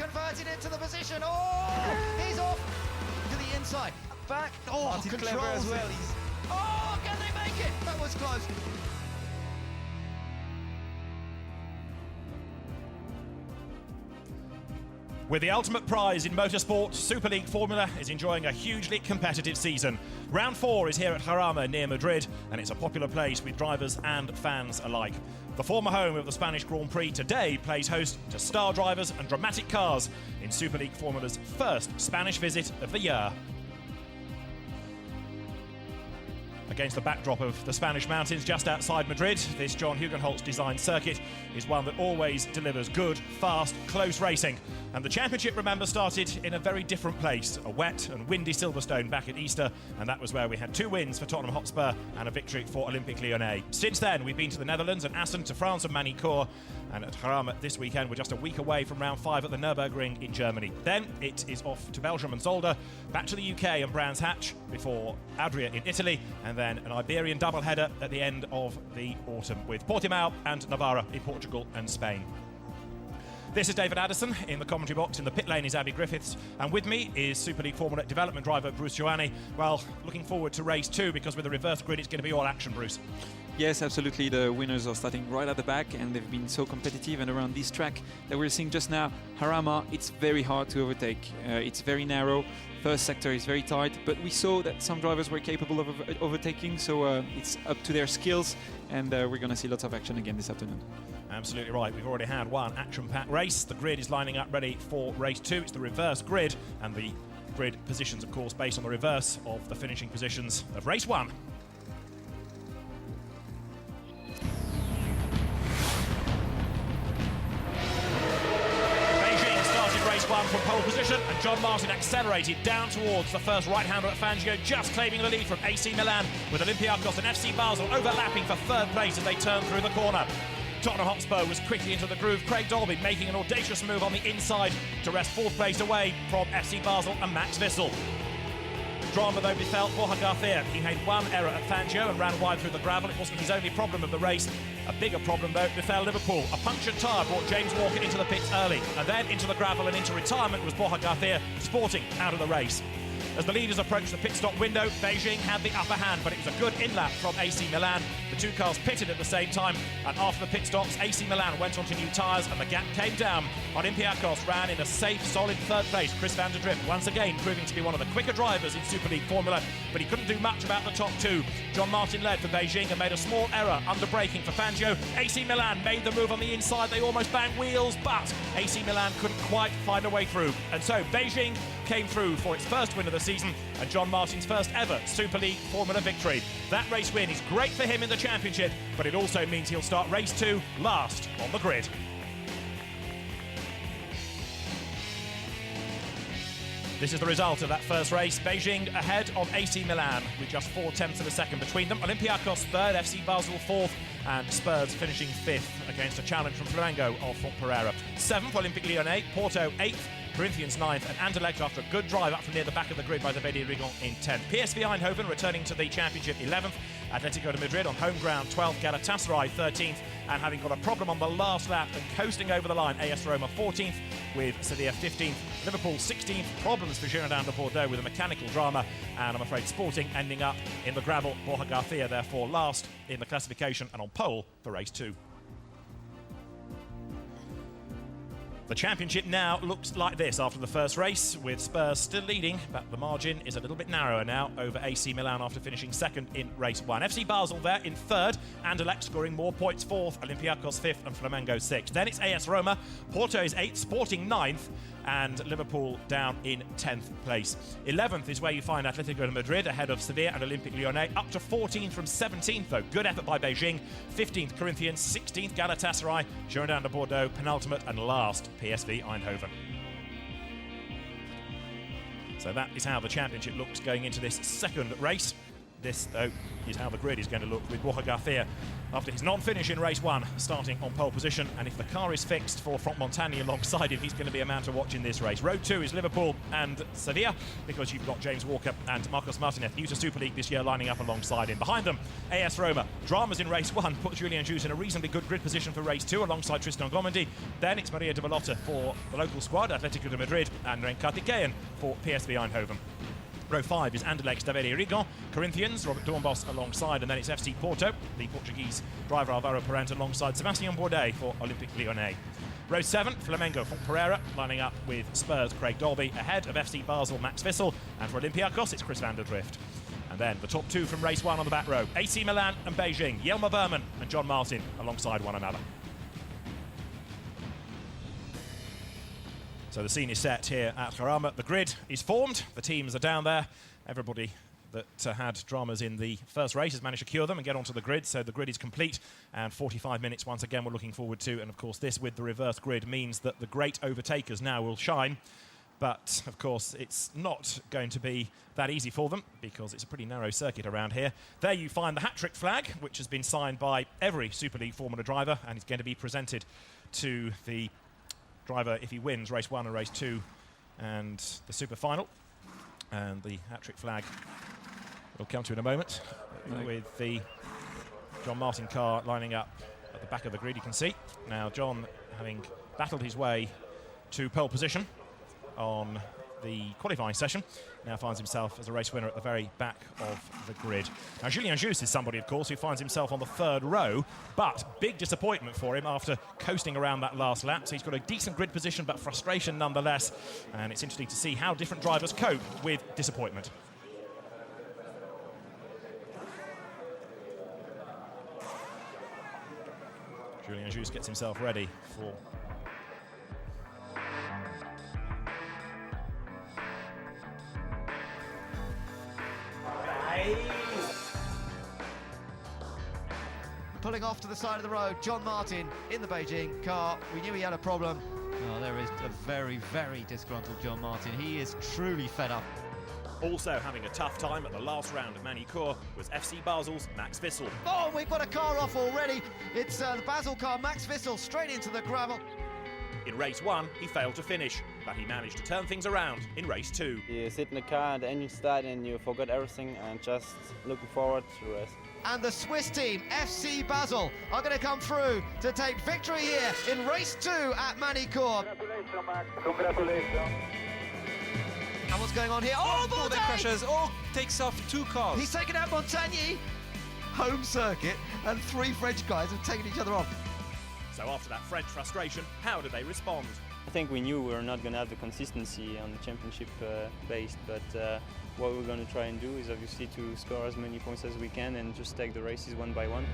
converted into the position. Oh, he's off to the inside. Back. Oh, Martin's clever as well. Oh, can they make it? That was close. With the ultimate prize in motorsport, Superleague Formula is enjoying a hugely competitive season. Round 4 is here at Jarama near Madrid, and it's a popular place with drivers and fans alike. The former home of the Spanish Grand Prix today plays host to star drivers and dramatic cars in Superleague Formula's first Spanish visit of the year. Against the backdrop of the Spanish mountains just outside Madrid, this John Hugenholtz designed circuit is one that always delivers good, fast, close racing. And the championship, remember, started in a very different place, a wet and windy Silverstone back at Easter, and that was where we had 2 wins for Tottenham Hotspur and a victory for Olympique Lyonnais. Since then, we've been to the Netherlands and Assen, to France and Manicourt, and at Jarama this weekend we're just a week away from round 5 at the Nürburgring in Germany. Then it is off to Belgium and Zolder, back to the UK and Brands Hatch, before Adria in Italy, and then an Iberian doubleheader at the end of the autumn with Portimao and Navarra in Portugal and Spain. This is David Addison. In the commentary box in the pit lane is Abby Griffiths, and with me is Superleague Formula development driver Bruce Joanni. Well, looking forward to race 2, because with the reverse grid it's going to be all action, Bruce. Yes, absolutely. The winners are starting right at the back, and they've been so competitive. And around this track that we're seeing just now, Jarama, it's very hard to overtake. It's very narrow. First sector is very tight, but we saw that some drivers were capable of overtaking, so it's up to their skills, and we're going to see lots of action again this afternoon. Absolutely right. We've already had one action-packed race. The grid is lining up ready for race 2. It's the reverse grid, and the grid positions, of course, based on the reverse of the finishing positions of race 1. From pole position, and John Martin accelerated down towards the first right-hander at Fangio, just claiming the lead from AC Milan, with Olympiacos and FC Basel overlapping for 3rd place as they turn through the corner. Tottenham Hotspur was quickly into the groove, Craig Dolby making an audacious move on the inside to wrest 4th place away from FC Basel and Max Wissel. Drama though befell Borja Garcia. He made one error at Fangio and ran wide through the gravel. It wasn't his only problem of the race. A bigger problem though befell Liverpool. A punctured tyre brought James Walker into the pits early, and then into the gravel and into retirement was Borja Garcia, sporting out of the race. As the leaders approached the pit stop window, Beijing had the upper hand, but it was a good in-lap from AC Milan. The 2 cars pitted at the same time, and after the pit stops, AC Milan went onto new tyres and the gap came down. Olympiacos ran in a safe, solid 3rd place. Chris van der Drift, once again proving to be one of the quicker drivers in Superleague Formula, but he couldn't do much about the top 2. John Martin led for Beijing and made a small error under braking for Fangio. AC Milan made the move on the inside. They almost banged wheels, but AC Milan couldn't quite find a way through. And so Beijing came through for its first win of the season and John Martin's first ever Superleague Formula victory. That race win is great for him in the championship, but it also means he'll start race 2 last on the grid. This is the result of that first race. Beijing ahead of AC Milan with just 4/10 of a second between them. Olympiacos 3rd, FC Basel 4th, and Spurs finishing 5th against a challenge from Flamengo of Font Pereira. 7th, Olympique Lyonnais, Porto 8th, Corinthians 9th, and Anderlecht after a good drive up from near the back of the grid by the Vedi Rigon in 10th. PSV Eindhoven returning to the championship 11th, Atletico de Madrid on home ground 12th, Galatasaray 13th, and having got a problem on the last lap and coasting over the line, AS Roma 14th with Sevilla 15th, Liverpool 16th, problems for Girondins de Bordeaux with a mechanical drama, and I'm afraid Sporting ending up in the gravel. Borja Garcia therefore last in the classification and on pole for race 2. The championship now looks like this after the first race, with Spurs still leading, but the margin is a little bit narrower now over AC Milan after finishing 2nd in race 1. FC Basel there in 3rd, Anderlecht scoring more points 4th, Olympiacos 5th and Flamengo 6th. Then it's AS Roma, Porto is 8th, Sporting 9th, and Liverpool down in 10th place. 11th is where you find Atletico de Madrid ahead of Sevilla and Olympique Lyonnais, up to 14th from 17th though. Good effort by Beijing. 15th Corinthians, 16th Galatasaray, Girondins de Bordeaux penultimate, and last PSV Eindhoven. So that is how the championship looks going into this second race. This, though, is how the grid is going to look with Borja Garcia after his non-finish in race 1, starting on pole position. And if the car is fixed for Franck Montagny alongside him, he's going to be a man to watch in this race. Road 2 is Liverpool and Sevilla, because you've got James Walker and Marcos Martinez, new to Super League this year, lining up alongside him. Behind them, AS Roma. Dramas in race 1 put Julien Jus in a reasonably good grid position for race 2 alongside Tristan Gomendi. Then it's Maria de Valotta for the local squad, Atletico de Madrid, and Renkat Ikeyen for PSV Eindhoven. Row 5 is Anderlecht Davide Rigon, Corinthians, Robert Dornbos alongside, and then it's FC Porto, the Portuguese driver Alvaro Parente alongside Sebastian Bourdais for Olympique Lyonnais. Row 7, Flamengo Font Pereira, lining up with Spurs Craig Dolby, ahead of FC Basel Max Vissel, and for Olympiacos it's Chris van der Drift. And then the top 2 from race 1 on the back row, AC Milan and Beijing, Jelmer Berman and John Martin alongside one another. So the scene is set here at Jarama. The grid is formed. The teams are down there. Everybody that had dramas in the first race has managed to cure them and get onto the grid. So the grid is complete. And 45 minutes, once again, we're looking forward to. And, of course, this with the reverse grid means that the great overtakers now will shine. But, of course, it's not going to be that easy for them because it's a pretty narrow circuit around here. There you find the hat-trick flag, which has been signed by every Superleague Formula driver and is going to be presented to the driver if he wins race 1 and race 2 and the super final. And the hat-trick flag we'll come to in a moment, with the John Martin car lining up at the back of the grid. You can see now John, having battled his way to pole position on the qualifying session, now finds himself as a race winner at the very back of the grid. Now Julien Jus is somebody, of course, who finds himself on the 3rd row, but big disappointment for him after coasting around that last lap. So he's got a decent grid position, but frustration nonetheless. And it's interesting to see how different drivers cope with disappointment. Julien Jus gets himself ready for Pulling off to the side of the road, John Martin in the Beijing car. We knew he had a problem. Oh, there is a very, very disgruntled John Martin. He is truly fed up. Also having a tough time at the last round of Manicure was FC Basel's Max Vissel. Oh, we've got a car off already. It's the Basel car, Max Vissel, straight into the gravel. In race 1, he failed to finish, but he managed to turn things around in race 2. You sit in the car and the engine started and you forgot everything and just looking forward to the rest. And the Swiss team, FC Basel, are going to come through to take victory here in race 2 at Manicure. Congratulations, Max. Congratulations. And what's going on here? Oh, Before they crashes, takes off 2 cars. He's taken out Montagny. Home circuit, and 3 French guys have taken each other off. So after that French frustration, how did they respond? I think we knew we were not going to have the consistency on the championship based, but what we're going to try and do is obviously to score as many points as we can and just take the races one by one.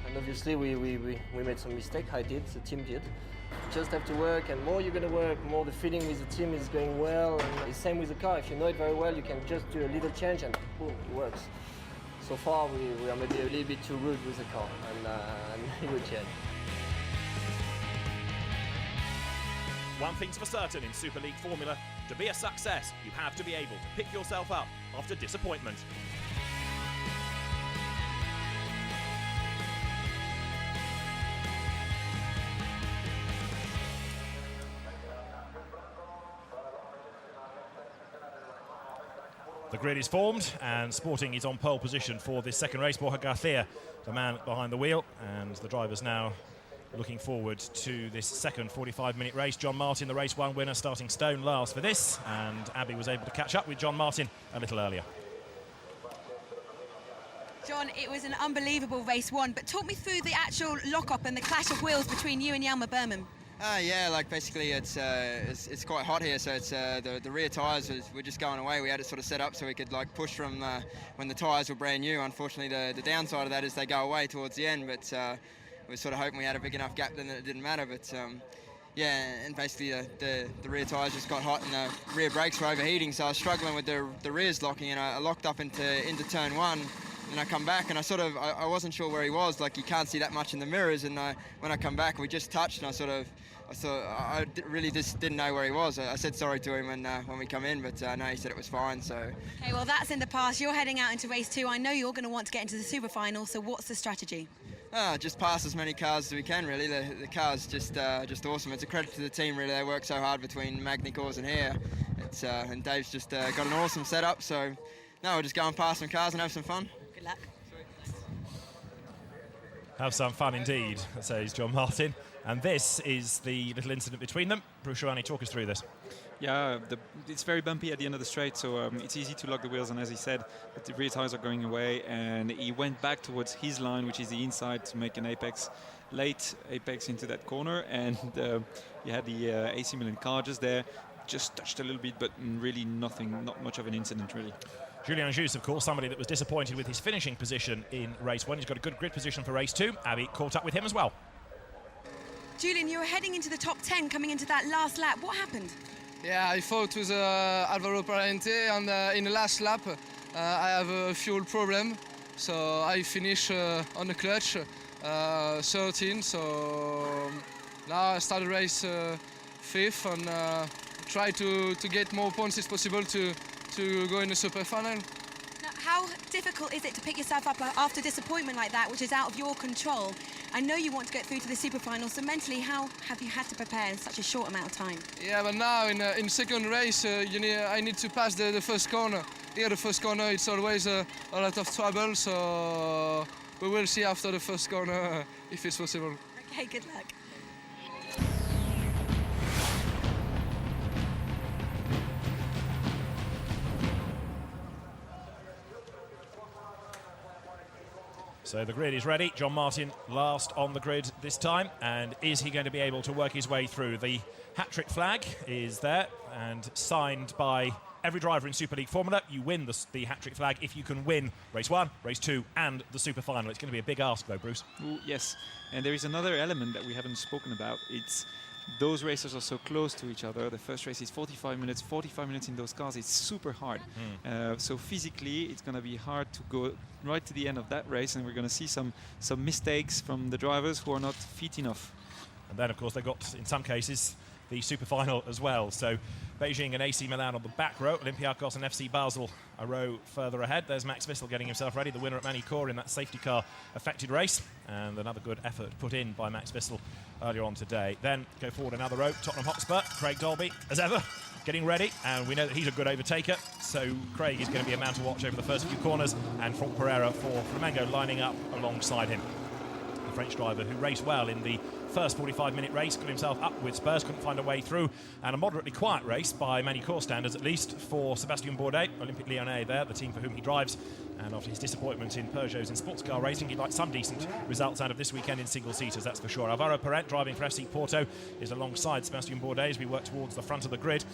And obviously we made some mistake. I did, the team did. Just have to work, and more you're going to work, more the feeling with the team is going well. And it's same with the car. If you know it very well, you can just do a little change and boom, it works. So far we are maybe a little bit too rude with the car, and we will change. One thing's for certain in Superleague Formula, to be a success, you have to be able to pick yourself up after disappointment. The grid is formed and Sporting is on pole position for this second race. Borja Garcia, the man behind the wheel, and the drivers now looking forward to this second 45-minute race. John Martin, the race 1 winner, starting stone last for this, and Abby was able to catch up with John Martin a little earlier. John, it was an unbelievable race 1, but talk me through the actual lock-up and the clash of wheels between you and Jelmer Berman. Yeah, like basically it's quite hot here, so it's the rear tyres were just going away. We had it sort of set up so we could like push from when the tyres were brand new. Unfortunately, the downside of that is they go away towards the end, but we were sort of hoping we had a big enough gap then that it didn't matter. But yeah, and basically the rear tyres just got hot and the rear brakes were overheating, so I was struggling with the rears locking, and I locked up into turn 1. And I come back and I wasn't sure where he was, like you can't see that much in the mirrors, and when I come back we just touched and I sort of really just didn't know where he was. I said sorry to him when we come in, but no, he said it was fine. So. Okay, well that's in the past. You're heading out into race 2. I know you're going to want to get into the super final. So what's the strategy? Just pass as many cars as we can, really. The car's just awesome. It's a credit to the team, really. They work so hard between Magny Cores and here. And Dave's just got an awesome setup. So, no, we'll just go and pass some cars and have some fun. Good luck. Have some fun indeed, says John Martin. And this is the little incident between them. Bruce Rouhani, talk us through this. Yeah, it's very bumpy at the end of the straight, so it's easy to lock the wheels, and as he said, the rear tires are going away, and he went back towards his line, which is the inside, to make an late apex into that corner, and you had the AC Milan car just there, just touched a little bit, but really nothing, not much of an incident really. Julien Jus, of course, somebody that was disappointed with his finishing position in race 1. He's got a good grid position for race 2. Abby caught up with him as well. Julian, you were heading into the top 10 coming into that last lap. What happened? Yeah, I fought with Alvaro Parente, and in the last lap I have a fuel problem, so I finish on the clutch 13. So now I start the race 5th and try to get more points as possible to go in the super final. Now, how difficult is it to pick yourself up after disappointment like that, which is out of your control? I know you want to get through to the super final, so mentally, how have you had to prepare in such a short amount of time? Yeah, but now in second race, I need to pass the first corner. Here, the first corner, it's always a lot of trouble, so we will see after the first corner if it's possible. Okay, good luck. So the grid is ready. John Martin last on the grid this time. And is he going to be able to work his way through? The hat-trick flag is there and signed by every driver in Superleague Formula. You win the hat-trick flag if you can win race 1, race 2 and the super final. It's going to be a big ask though, Bruce. Ooh, yes, and there is another element that we haven't spoken about. It's those racers are so close to each other. The first race is 45 minutes. 45 minutes in those cars, it's super hard. So physically, it's going to be hard to go right to the end of that race, and we're going to see some mistakes from the drivers who are not fit enough. And then, of course, they've got, in some cases, the super final as well. So Beijing and AC Milan on the back row, Olympiacos and FC Basel a row further ahead. There's Max Wissel getting himself ready, the winner at Magny Cores in that safety car affected race, and another good effort put in by Max Wissel earlier on today. Then go forward another row, Tottenham Hotspur, Craig Dolby as ever getting ready, and we know that he's a good overtaker, so Craig is going to be a man to watch over the first few corners, and Franck Pereira for Flamengo lining up alongside him. The French driver who raced well in the first 45-minute race, got himself up with Spurs, couldn't find a way through, and a moderately quiet race by Magny Cores standards at least for Sébastien Bourdais, Olympique Lyonnais there, the team for whom he drives, and after his disappointment in Peugeots in sports car racing, he'd like some decent results out of this weekend in single-seaters, that's for sure. Alvaro Parente, driving for FC Porto, is alongside Sébastien Bourdais as we work towards the front of the grid.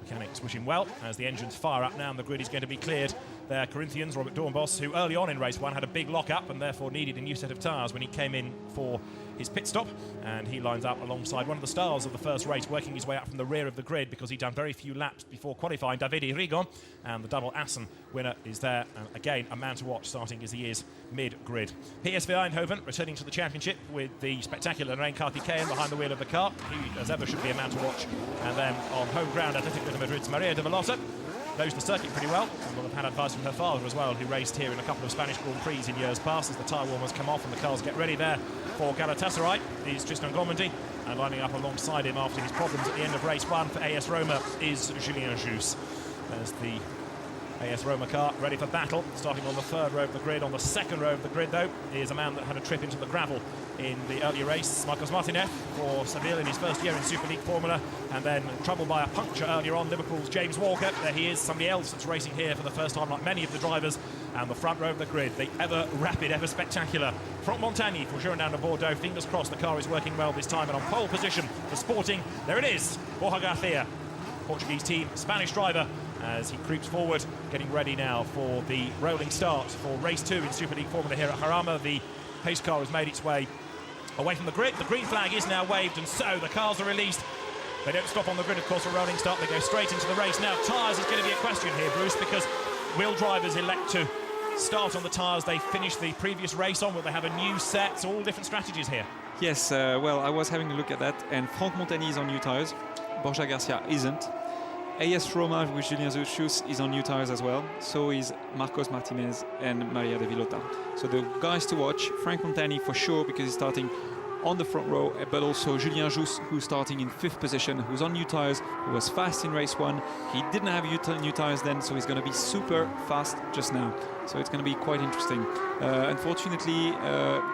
Mechanics wishing well as the engines fire up now and the grid is going to be cleared. They're Corinthians, Robert Dornbos, who early on in race 1 had a big lock-up and therefore needed a new set of tyres when he came in for his pit stop, and he lines up alongside one of the stars of the first race, working his way up from the rear of the grid because he'd done very few laps before qualifying. Davide Rigon, and the double Assen winner is there, and again a man to watch starting as he is mid-grid. PSV Eindhoven returning to the championship with the spectacular Narain Karthikeyan behind the wheel of the car. He, as ever, should be a man to watch. And then on home ground, Atletico de Madrid's Maria de Velosa knows the circuit pretty well and will have had advice from her father as well, who raced here in a couple of Spanish Grand Prix in years past. As the tyre warmers come off and the cars get ready there for Galatasaray is Tristan Gormandy, and lining up alongside him after his problems at the end of race 1 for AS Roma is Julien Jus. There's the AS Roma car ready for battle, starting on the third row of the grid. On the second row of the grid, though, is a man that had a trip into the gravel in the earlier race, Marcos Martinez for Seville in his first year in Superleague Formula, and then troubled by a puncture earlier on, Liverpool's James Walker. There he is, somebody else that's racing here for the first time, like many of the drivers. And the front row of the grid, the ever rapid, ever spectacular Franck Montagny for Girondin de Bordeaux. Fingers crossed the car is working well this time, and on pole position for Sporting, there it is, Borja Garcia, Portuguese team, Spanish driver, as he creeps forward, getting ready now for the rolling start for race 2 in Superleague Formula here at Jarama. The pace car has made its way away from the grid. The green flag is now waved, and so the cars are released. They don't stop on the grid, of course, for a rolling start. They go straight into the race. Now, tyres is going to be a question here, Bruce, because will drivers elect to start on the tyres they finished the previous race on? Will they have a new set? So all different strategies here. Yes, well, I was having a look at that, and Franck Montagny is on new tyres. Borja Garcia isn't. AS Roma with Julien Jesus is on new tyres as well. So is Marcos Martinez and Maria de Villota. So the guys to watch, Franck Montagny for sure, because he's starting on the front row, but also Julien Jesus, who's starting in 5th position, who's on new tyres, who was fast in race 1. He didn't have new tyres then, so he's going to be super fast just now. So it's going to be quite interesting. Unfortunately,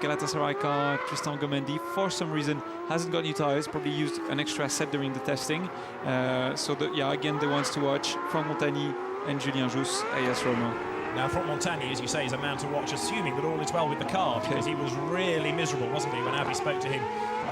Galatasaray car, Tristan Gomendi, for some reason, hasn't got new tyres, probably used an extra set during the testing. Again, the ones to watch, Franck Montagny and Julien Jesus, AS Roma. Now, Franck Montagny, as you say, is a man to watch, assuming that all is well with the car, because he was really miserable, wasn't he, when Abbey spoke to him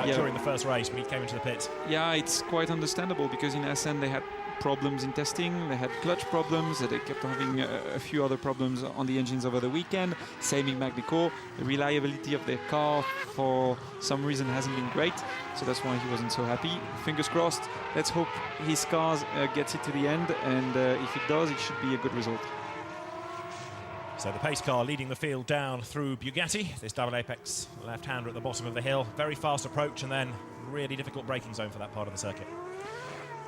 during the first race when he came into the pits. Yeah, it's quite understandable, because in Assen they had problems in testing, they had clutch problems, they kept having a few other problems on the engines over the weekend. Same in Magdeco. The reliability of their car for some reason hasn't been great, so that's why he wasn't so happy. Fingers crossed, let's hope his car gets it to the end, and if it does, it should be a good result. So the pace car leading the field down through Bugatti. This double apex left-hander at the bottom of the hill. Very fast approach and then really difficult braking zone for that part of the circuit.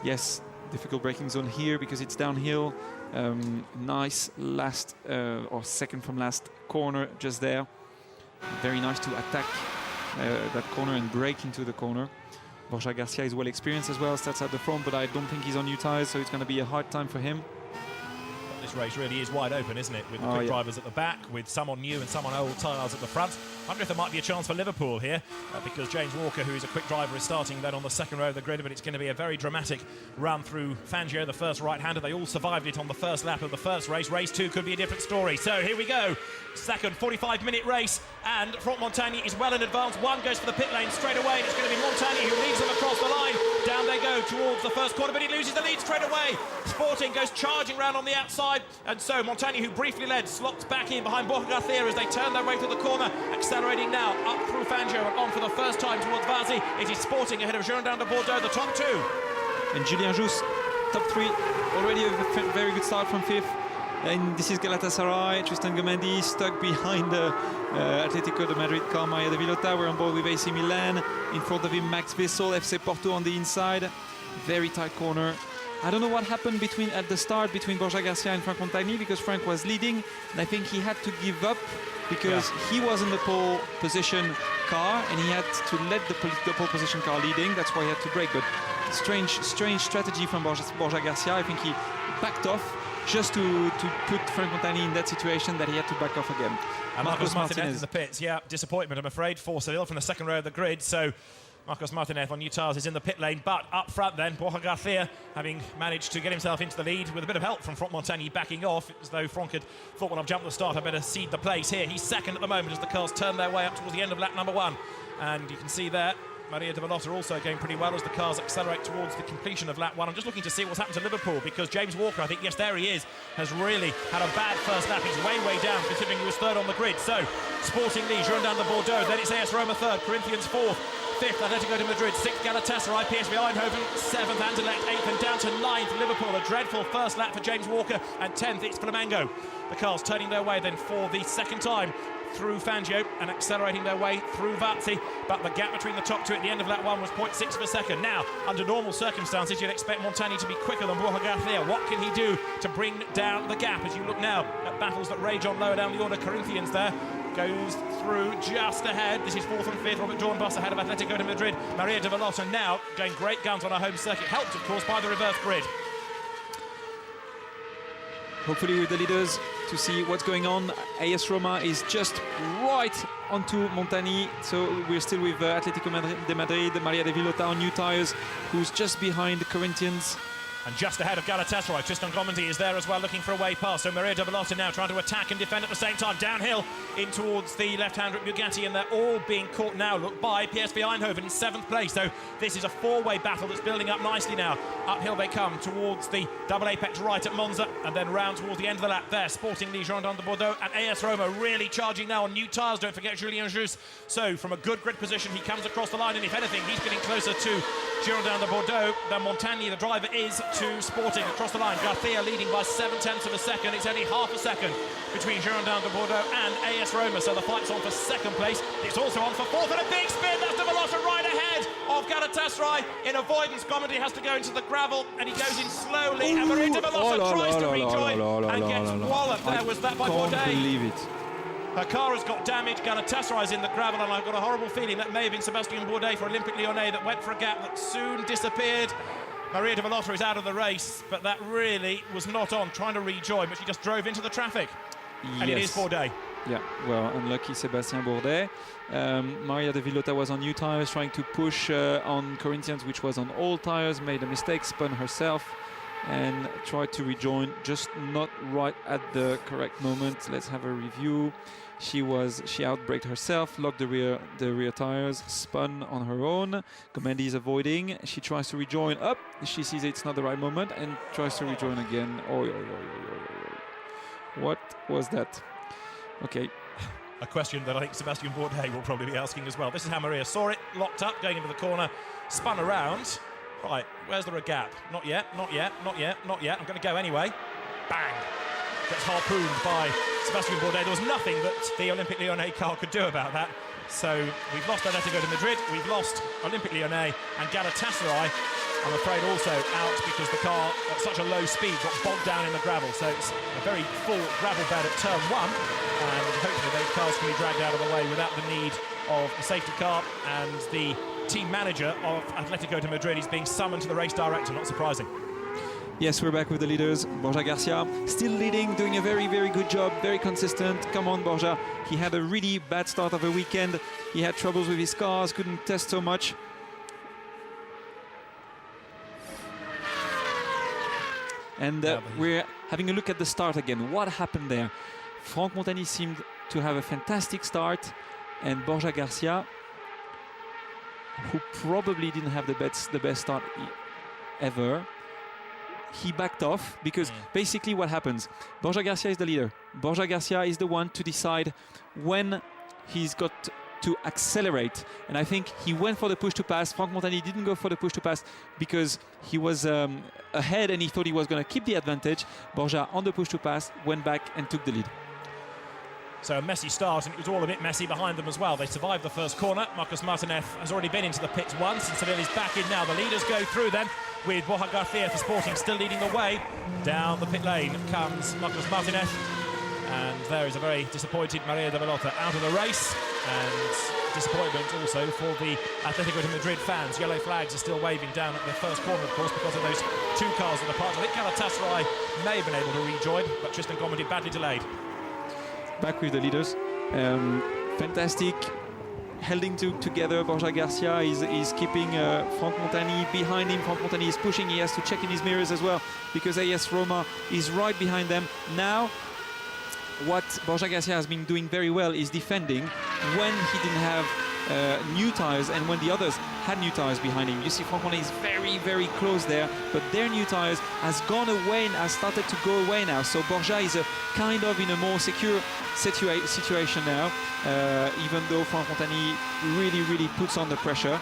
Yes, difficult braking zone here because it's downhill. Nice last or second from last corner just there. Very nice to attack that corner and break into the corner. Borja Garcia is well experienced as well, starts at the front, but I don't think he's on new tyres, so it's going to be a hard time for him. This race really is wide open, isn't it? With the quick drivers at the back, with some on new and some on old tyres at the front. I wonder if there might be a chance for Liverpool here, because James Walker, who is a quick driver, is starting then on the second row of the grid, but it's going to be a very dramatic run through Fangio, the first right-hander. They all survived it on the first lap of the first race. Race 2 could be a different story. So here we go. Second 45-minute race, and Franck Montagny is well in advance. One goes for the pit lane straight away, and it's going to be Montagny who leads them across the line. Down they go towards the first corner, but he loses the lead straight away. Sporting goes charging round on the outside, and so Montagny, who briefly led, slots back in behind Borja Garcia as they turn their way to the corner, accelerating now up through Fangio and on for the first time towards Varzy. It is Sporting ahead of Girondin de Bordeaux, the top 2. And Julien Jesus, top 3, already a very good start from 5th. And this is Galatasaray, Tristan Gomendi stuck behind the Atletico de Madrid car, Maria de Villota. We're on board with AC Milan. In front of him, Max Wessel, FC Porto on the inside. Very tight corner. I don't know what happened at the start between Borja Garcia and Franck Montagny, because Franck was leading, and I think he had to give up because he was in the pole position car and he had to let the pole position car leading. That's why he had to brake. But strange strategy from Borja Garcia. I think he backed off just to put Franck Montagny in that situation that he had to back off again. And Marcos Martinez in the pits. Disappointment, I'm afraid, for Seville from the second row of the grid. So Marcos Martinez on new tyres is in the pit lane, but up front then, Borja Garcia, having managed to get himself into the lead with a bit of help from Franck Montagny backing off, as though Franck had thought, well, I've jumped the start, I better cede the place here. He's second at the moment as the cars turn their way up towards the end of lap number 1. And you can see there, Maria de Villota also going pretty well as the cars accelerate towards the completion of lap 1. I'm just looking to see what's happened to Liverpool, because James Walker, I think, yes, there he is, has really had a bad first lap. He's way down, considering he was third on the grid. So, Sporting lead, Girondin de Bordeaux, then it's AS Roma third, Corinthians fourth, 5th, Atletico de Madrid, 6th, Galatasaray, PSV Eindhoven, 7th, Anderlecht, 8th, and down to 9th, Liverpool. A dreadful first lap for James Walker, and 10th, it's Flamengo. The cars turning their way then for the second time through Fangio and accelerating their way through Varzy, but the gap between the top 2 at the end of lap 1 was 0.6 of a second. Now, under normal circumstances, you'd expect Montagny to be quicker than Borja Garcia. What can he do to bring down the gap? As you look now at battles that rage on lower down the order, Corinthians there goes through just ahead. This is 4th and 5th, Robert Dornbos ahead of Atletico de Madrid. Maria de Villota now going great guns on her home circuit, helped of course by the reverse grid. Hopefully with the leaders to see what's going on. AS Roma is just right onto Montagny, so we're still with Atletico de Madrid, Maria de Villota on new tyres, who's just behind the Corinthians. And just ahead of Galatasaray, Tristan Gomendi is there as well, looking for a way past. So Maria de Villota now trying to attack and defend at the same time. Downhill in towards the left-hander at Bugatti, and they're all being caught now, look, by PSV Eindhoven in 7th place. So this is a 4-way battle that's building up nicely now. Uphill they come towards the double apex right at Monza, and then round towards the end of the lap there. Sporting lead, Girondin de Bordeaux, and AS Roma really charging now on new tyres. Don't forget Julien Jesus. So from a good grid position, he comes across the line, and if anything, he's getting closer to Girondin de Bordeaux than Montagny, the driver, is to Sporting across the line. Garcia leading by 0.7 of a second. It's only half a second between Girondins de Bordeaux and AS Roma, so the fight's on for second place. It's also on for fourth, and a big spin. That's de Velotta right ahead of Galatasaray. In avoidance, Comedy has to go into the gravel, and he goes in slowly. And Maria de Velotta tries to rejoin and gets walloped. There was that by Bordeaux. I can't believe it. Her car has got damaged. Galatasaray's in the gravel, and I've got a horrible feeling that may have been Sébastien Bourdais for Olympique Lyonnais that went for a gap that soon disappeared. Maria de Velotta is out of the race, but that really was not on, trying to rejoin, but she just drove into the traffic. And it is Bourdais. Yeah, well, unlucky Sébastien Bourdais. Maria de Velotta was on new tyres, trying to push on Corinthians, which was on old tyres, made a mistake, spun herself, and tried to rejoin, just not right at the correct moment. Let's have a review. She outbraked herself, locked the rear tires, spun on her own. Comendi is avoiding. She tries to rejoin up. She sees it's not the right moment and tries to rejoin again. What was that? Okay. A question that I think Sébastien Bourdais will probably be asking as well. This is how Maria saw it, locked up, going into the corner, spun around. Right, where's there a gap? Not yet, not yet, not yet, not yet. I'm going to go anyway. Bang! Gets harpooned by Sébastien Bourdais. There was nothing that the Olympique Lyonnais car could do about that. So we've lost Atletico de Madrid, we've lost Olympique Lyonnais, and Galatasaray, I'm afraid, also out because the car at such a low speed got bogged down in the gravel. So it's a very full gravel bed at turn one, and hopefully those cars can be dragged out of the way without the need of a safety car. And the team manager of Atletico de Madrid is being summoned to the race director, not surprising. Yes, we're back with the leaders. Borja Garcia still leading, doing a very, very good job, very consistent. Come on, Borja. He had a really bad start of a weekend. He had troubles with his cars, couldn't test so much. And we're having a look at the start again. What happened there? Franck Montagny seemed to have a fantastic start, and Borja Garcia, who probably didn't have the best start ever, he backed off because basically what happens, Borja Garcia is the leader. Borja Garcia is the one to decide when he's got to accelerate, and I think he went for the push to pass. Franck Montagny didn't go for the push to pass because he was ahead and he thought he was going to keep the advantage. Borja on the push to pass went back and took the lead. So a messy start, and it was all a bit messy behind them as well. They survived the first corner. Marcos Martinez has already been into the pits once, and Seville is back in now. The leaders go through then, with Borja Garcia for Sporting still leading the way. Down the pit lane comes Marcos Martinez, and there is a very disappointed Maria de Velotta out of the race, and disappointment also for the Atletico de Madrid fans. Yellow flags are still waving down at the first corner, of course, because of those two cars that are part of it. Galatasaray may have been able to rejoin, but Tristan Comedy badly delayed. Back with the leaders. Fantastic. Holding together. Borja Garcia is keeping Franck Montagny behind him. Franck Montagny is pushing. He has to check in his mirrors as well because AS Roma is right behind them. Now, what Borja Garcia has been doing very well is defending when he didn't have new tyres and when the others had new tyres behind him. You see Franck Montagny is very, very close there, but their new tyres has gone away and has started to go away now. So Borja is kind of in a more secure situation now, even though Franck Montagny really, really puts on the pressure.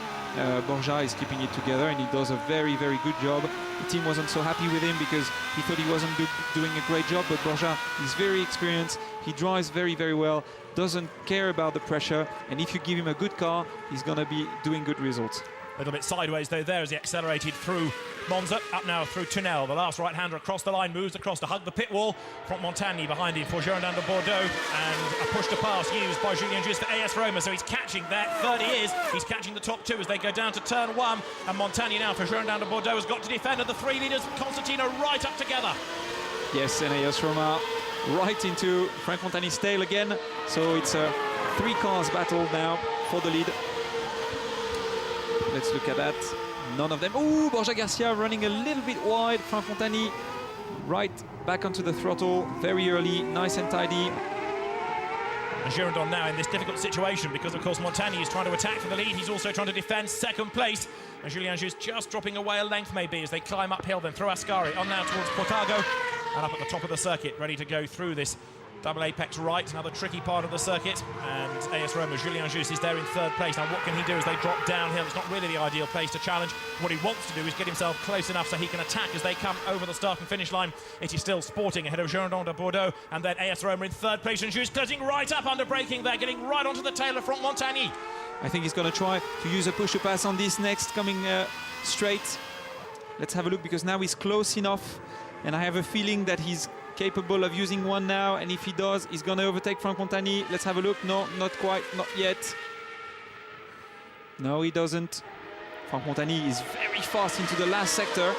Borja is keeping it together and he does a very, very good job. The team wasn't so happy with him because he thought he wasn't doing a great job, but Borja is very experienced. He drives very, very well, doesn't care about the pressure, and if you give him a good car, he's going to be doing good results. A little bit sideways though there as he accelerated through Monza, up now through Tunnel. The last right-hander across the line, moves across to hug the pit wall. Franck Montagny behind him for Girondins de Bordeaux, and a push to pass used by Julien Juste for AS Roma, so he's catching there. Third he is. He's catching the top two as they go down to turn one, and Montagny now for Girondins de Bordeaux has got to defend, and the three leaders, Constantino, right up together. Yes, and AS Roma right into Franck Montagny's tail again, so it's a three cars battle now for the lead. Let's look at that. None of them. Ooh, Borja Garcia running a little bit wide. Franck Montagny right back onto the throttle very early, nice and tidy. And Girondins now in this difficult situation because, of course, Montagny is trying to attack for the lead. He's also trying to defend second place. And Julien Juste just dropping away a length maybe as they climb uphill then through Ascari on now towards Portago and up at the top of the circuit, ready to go through this Double apex right, another tricky part of the circuit, and AS Roma, Julien Juste is there in third place. Now what can he do as they drop downhill? It's not really the ideal place to challenge. What he wants to do is get himself close enough so he can attack as they come over the start and finish line. It is still Sporting ahead of Girondins de Bordeaux, and then AS Roma in third place, and Juste closing right up under braking there, getting right onto the tail of Franck Montagny. I think he's going to try to use a push to pass on this next coming straight. Let's have a look, because now he's close enough, and I have a feeling that he's capable of using one now, and if he does, he's going to overtake Franck Montagny. Let's have a look. No, not quite, not yet. No, he doesn't. Franck Montagny is very fast into the last sector.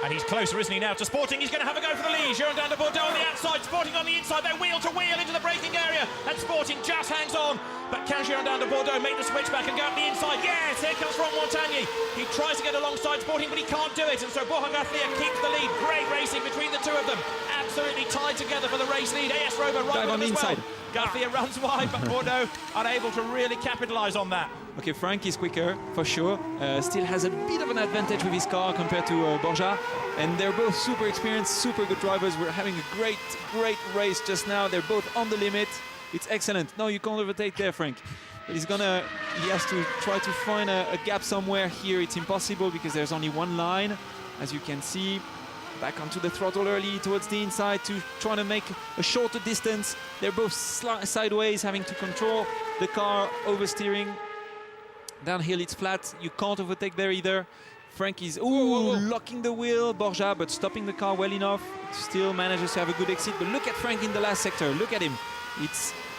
And he's closer, isn't he, now to Sporting? He's going to have a go for the lead. Girondins de Bordeaux on the outside, Sporting on the inside. They're wheel to wheel into the braking area, and Sporting just hangs on. But can Girondins de Bordeaux make the switch back and go up the inside? Yes, here comes Franck Montagny. He tries to get alongside Sporting, but he can't do it. And so Borja Garcia keeps the lead. Great racing between the two of them. Absolutely tied together for the race lead. AS Roma right Dive on the inside. Garcia runs wide, but Bordeaux unable to really capitalise on that. Okay, Franck is quicker, for sure. Still has a bit of an advantage with his car compared to Borja. And they're both super experienced, super good drivers. We're having a great race just now. They're both on the limit. It's excellent. No, you can't overtake there, Franck. But he has to try to find a gap somewhere here. It's impossible because there's only one line, as you can see. Back onto the throttle early towards the inside to try to make a shorter distance. They're both sideways, having to control the car, oversteering. Downhill it's flat, you can't overtake there either. Franck is locking the wheel, Borja, but stopping the car well enough. Still manages to have a good exit, but look at Franck in the last sector, look at him.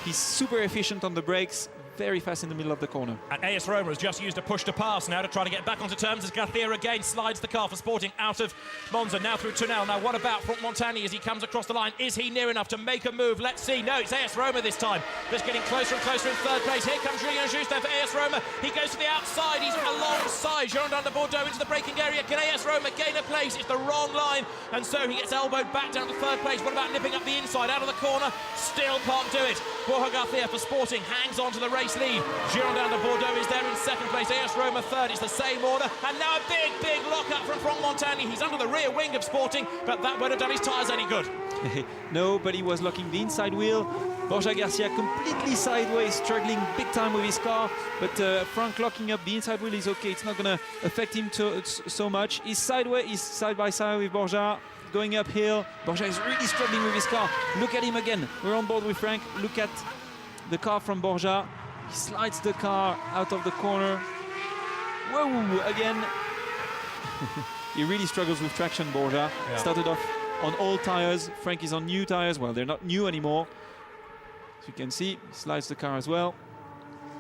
He's super efficient on the brakes, very fast in the middle of the corner. And AS Roma has just used a push to pass now to try to get back onto terms as Garcia again slides the car for Sporting out of Monza, now through Tunnel. Now what about Franck Montagny as he comes across the line? Is he near enough to make a move? Let's see. No, it's AS Roma this time. Just getting closer and closer in third place. Here comes Julien Juste there for AS Roma. He goes to the outside. He's alongside Girondins de Bordeaux into the braking area. Can AS Roma gain a place? It's the wrong line, and so he gets elbowed back down to third place. What about nipping up the inside out of the corner? Still can't do it. Borja Garcia for Sporting hangs on to the race lead. Girondins de Bordeaux is there in second place. AS Roma third. It's the same order. And now a big lock-up from Franck Montagny. He's under the rear wing of Sporting, but that won't have done his tyres any good. No, but he was locking the inside wheel. Borja Garcia completely sideways, struggling big time with his car. But Franck locking up the inside wheel is okay. It's not going to affect him so much. He's sideways, he's side by side with Borja. Going uphill. Borja is really struggling with his car. Look at him again. We're on board with Franck. Look at the car from Borja. He slides the car out of the corner. Whoa, again. He really struggles with traction, Borja. Yeah. Started off on old tires. Franck is on new tires. Well, they're not new anymore. As you can see, he slides the car as well.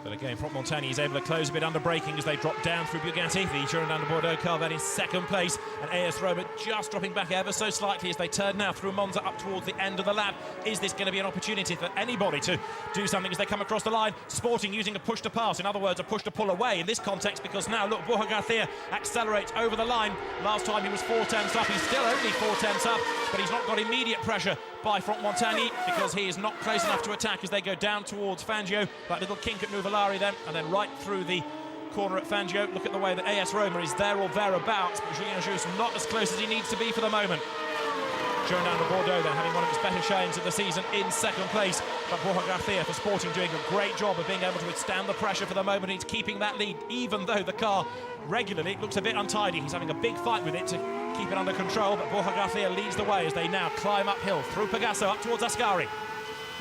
But again, Franck Montagny is able to close a bit under braking as they drop down through Bugatti. The Girondins de Bordeaux car then in second place, and AS Roma just dropping back ever so slightly as they turn now through Monza up towards the end of the lap. Is this going to be an opportunity for anybody to do something as they come across the line? Sporting using a push to pass, in other words, a push to pull away in this context, because now look, Borja Garcia accelerates over the line. Last time he was 4 tenths up, he's still only 4 tenths up, but he's not got immediate pressure by Franck Montagny because he is not close enough to attack as they go down towards Fangio. That little kink at Nuvolari then, and then right through the corner at Fangio. Look at the way that AS Roma is there or thereabouts, but Julien Juste not as close as he needs to be for the moment. Girondins de Bordeaux then having one of his better showings of the season in second place, but Borja Garcia for Sporting doing a great job of being able to withstand the pressure for the moment. He's keeping that lead, even though the car regularly looks a bit untidy. He's having a big fight with it to keep it under control, but Borja Garcia leads the way as they now climb uphill through Pegaso up towards Ascari.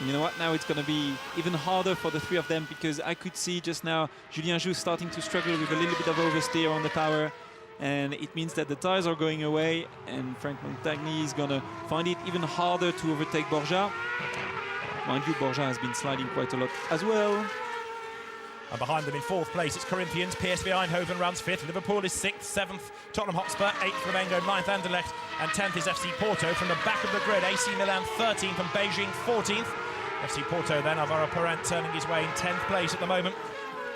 You know what, now it's going to be even harder for the three of them, because I could see just now Julien Juste starting to struggle with a little bit of oversteer on the power, and it means that the tires are going away, and Franck Montagny is going to find it even harder to overtake Borja. Mind you, Borja has been sliding quite a lot as well. And behind them in fourth place, it's Corinthians. PSV Eindhoven runs fifth. Liverpool is sixth. Seventh, Tottenham Hotspur. Eighth, Flamengo. Ninth, Anderlecht. And 10th is FC Porto. From the back of the grid, AC Milan 13th and Beijing 14th. FC Porto then, Alvaro Parent turning his way in 10th place at the moment.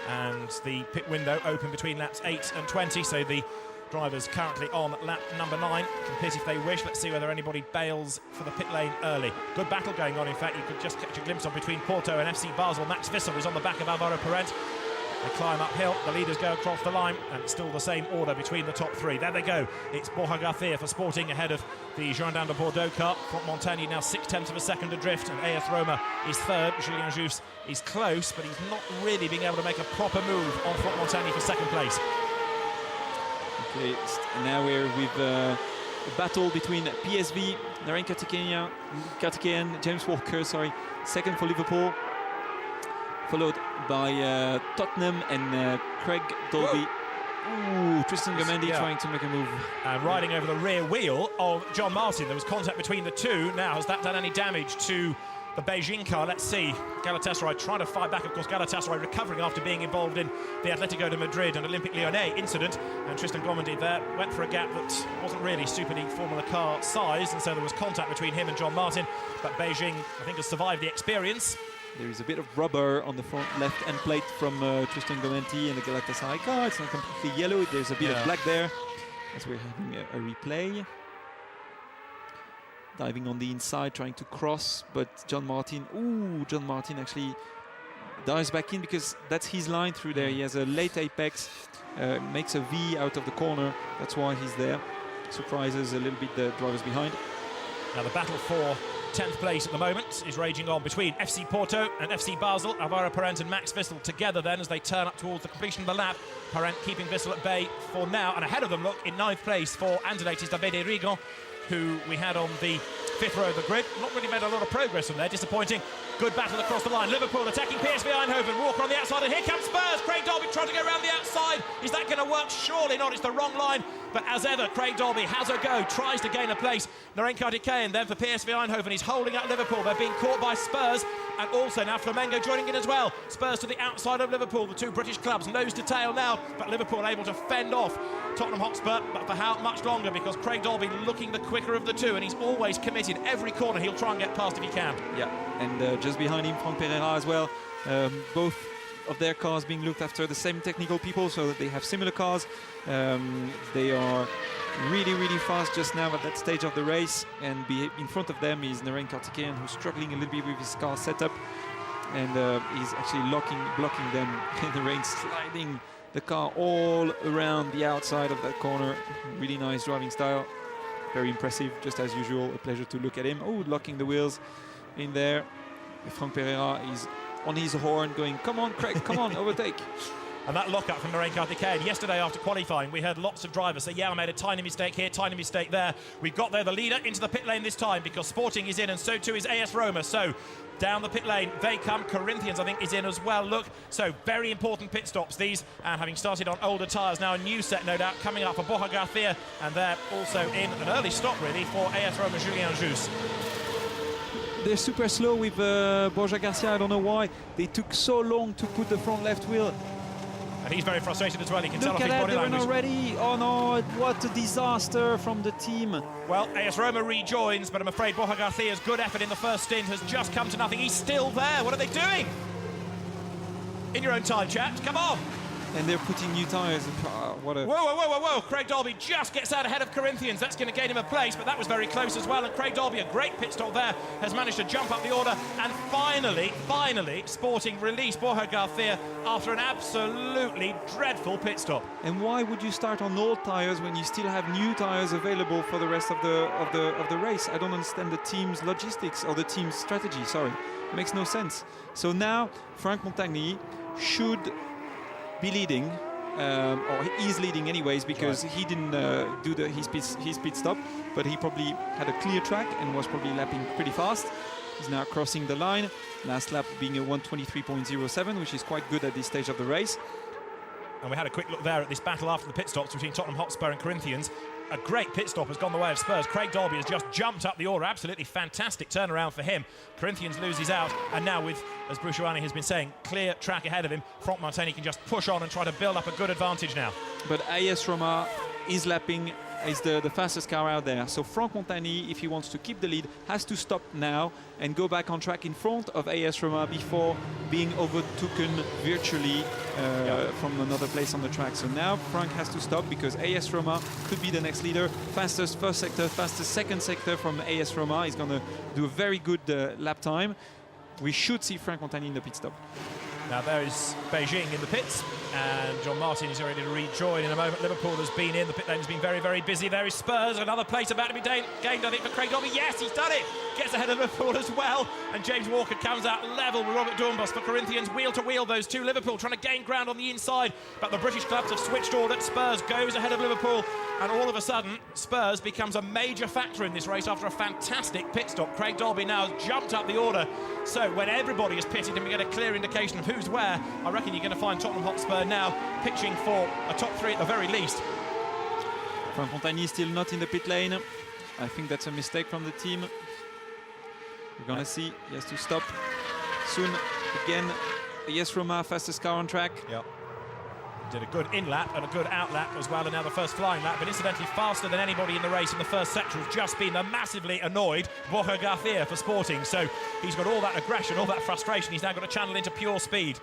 And the pit window open between laps 8 and 20. So the drivers currently on lap number 9 can pit if they wish. Let's see whether anybody bails for the pit lane early. Good battle going on, in fact. You could just catch a glimpse of between Porto and FC Basel. Max Wissel is on the back of Alvaro Parent. They climb uphill, the leaders go across the line, and it's still the same order between the top three. There they go. It's Borja Garcia for Sporting ahead of the Girondins de Bordeaux car. Montagny now 6/10 of a second adrift, and AS Roma is third. Julien Jus is close, but he's not really being able to make a proper move on Montagny for second place. Okay, now we're with a battle between PSV, Naren Kartikeyan, James Walker, second for Liverpool, followed by Tottenham and Craig Dolby. Ooh, Tristan Gomendi trying to make a move. Riding over the rear wheel of John Martin. There was contact between the two. Now, has that done any damage to the Beijing car? Let's see. Galatasaray trying to fight back. Of course, Galatasaray recovering after being involved in the Atletico de Madrid and Olympique Lyonnais incident. And Tristan Gomendi there went for a gap that wasn't really Superleague Formula car size, and so there was contact between him and John Martin. But Beijing, I think, has survived the experience. There is a bit of rubber on the front left end plate from Tristan Gomendi and the Galatasaray car. It's not completely yellow. There's a bit of black there as we're having a replay. Diving on the inside, trying to cross, but John Martin actually dives back in because that's his line through there. He has a late apex, makes a V out of the corner. That's why he's there. Surprises a little bit the drivers behind. Now the battle for 10th place at the moment is raging on between FC Porto and FC Basel. Alvaro Parent and Max Wissel together then as they turn up towards the completion of the lap. Parent keeping Wissel at bay for now, and ahead of them, look, in 9th place for Anderlecht is Davide Rigon, who we had on the 5th row of the grid. Not really made a lot of progress from there, disappointing. Good battle across the line. Liverpool attacking PSV Eindhoven. Walker on the outside, and here comes Spurs. Craig Dolby trying to go around the outside. Is that going to work? Surely not. It's the wrong line. But as ever, Craig Dolby has a go, tries to gain a place. Naren Kartikeyan then for PSV Eindhoven. He's holding up Liverpool. They're being caught by Spurs, and also now Flamengo joining in as well. Spurs to the outside of Liverpool, the two British clubs, nose to tail now, but Liverpool able to fend off Tottenham Hotspur, but for how much longer? Because Craig Dolby looking the quicker of the two, and he's always committed. Every corner he'll try and get past if he can. Yeah, and just behind him, Franck Pereira as well. Both of their cars being looked after the same technical people, so that they have similar cars. They are really fast just now at that stage of the race, and in front of them is Naren Kartikeyan, who's struggling a little bit with his car setup, and he's actually blocking them in the rain, sliding the car all around the outside of that corner. Really nice driving style, very impressive, just as usual. A pleasure to look at him. Oh, locking the wheels in there. Franck Pereira is on his horn going, come on Craig, come on, overtake. And that lock-up from Naren Kartikeyan. Yesterday after qualifying, we heard lots of drivers say, yeah, I made a tiny mistake here, tiny mistake there. We've got there the leader into the pit lane this time because Sporting is in, and so too is AS Roma. So down the pit lane they come. Corinthians, I think, is in as well. Look, so very important pit stops these, and having started on older tyres, now a new set, no doubt, coming up for Borja Garcia, and they're also in an early stop, really, for AS Roma Julien Jus. They're super slow with Borja Garcia. I don't know why. They took so long to put the front left wheel. And he's very frustrated as well. He can tell off his Look at body that, language. they were not ready. Oh no, what a disaster from the team. Well, AS Roma rejoins, but I'm afraid Borja Garcia's good effort in the first stint has just come to nothing. He's still there. What are they doing? In your own time, chaps. Come on. And they're putting new tyres. What a... Whoa. Craig Dolby just gets out ahead of Corinthians. That's going to gain him a place, but that was very close as well. And Craig Dolby, a great pit stop there, has managed to jump up the order. And finally, Sporting release Borja Garcia after an absolutely dreadful pit stop. And why would you start on old tyres when you still have new tyres available for the rest of the race? I don't understand the team's logistics or the team's strategy. Sorry, it makes no sense. So now Franck Montagny should be leading, or he's leading anyways, because he didn't do his pit stop, but he probably had a clear track and was probably lapping pretty fast. He's now crossing the line, last lap being a 1:23.07, which is quite good at this stage of the race. And we had a quick look there at this battle after the pit stops between Tottenham Hotspur and Corinthians. A great pit stop has gone the way of Spurs. Craig Dolby has just jumped up the order. Absolutely fantastic turnaround for him. Corinthians loses out, and now with, as Bruciani has been saying, clear track ahead of him, Franck Montagny can just push on and try to build up a good advantage now. But AS Roma is lapping, is the fastest car out there. So Franck Montagny, if he wants to keep the lead, has to stop now and go back on track in front of AS Roma before being overtaken virtually from another place on the track. So now Franck has to stop because AS Roma could be the next leader. Fastest first sector, fastest second sector from AS Roma. He's going to do a very good lap time. We should see Franck Montagny in the pit stop. Now there is Beijing in the pits, and John Martin is ready to rejoin in a moment. Liverpool has been in, the pit lane has been very, very busy. There is Spurs, another place about to be gained, I think, for Craig Dolby. Yes, he's done it! Gets ahead of Liverpool as well, and James Walker comes out level with Robert Dornbos for Corinthians. Wheel to wheel, those two. Liverpool trying to gain ground on the inside, but the British clubs have switched order. Spurs goes ahead of Liverpool, and all of a sudden, Spurs becomes a major factor in this race after a fantastic pit stop. Craig Dolby now has jumped up the order, so when everybody is pitted and we get a clear indication of who's where, I reckon you're going to find Tottenham Hotspur now pitching for a top three at the very least. Franck Montagny still not in the pit lane. I think that's a mistake from the team. We're going to see. He has to stop soon. Again, AS Roma, fastest car on track. Yep. Did a good in-lap and a good out-lap as well, and now the first flying lap, but incidentally faster than anybody in the race in the first sector has just been the massively annoyed Borja Garcia for Sporting. So he's got all that aggression, all that frustration, he's now got to channel into pure speed.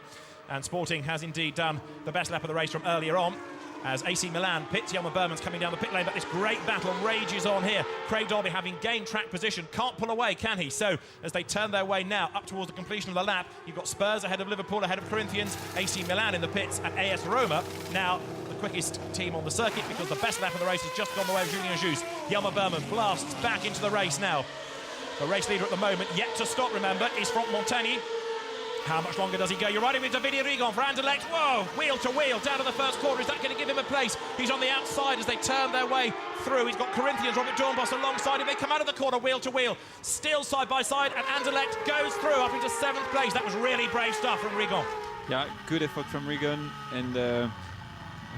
And Sporting has indeed done the best lap of the race from earlier on. As AC Milan pits, Jelmer Berman's coming down the pit lane, but this great battle rages on here. Craig Dolby having gained track position, can't pull away, can he? So as they turn their way now up towards the completion of the lap, you've got Spurs ahead of Liverpool, ahead of Corinthians, AC Milan in the pits, and AS Roma now the quickest team on the circuit, because the best lap of the race has just gone the way of Julien Jus. Jelmer Berman blasts back into the race now. The race leader at the moment, yet to stop, remember, is Franck Montagny. How much longer does he go? You're riding with Davide Rigon for Anderlecht. Whoa, wheel to wheel, down to the first corner. Is that going to give him a place? He's on the outside as they turn their way through. He's got Corinthians, Robert Dornbos alongside him. They come out of the corner, wheel to wheel, still side by side, and Anderlecht goes through up into 7th place. That was really brave stuff from Rigon. Yeah, good effort from Rigon, and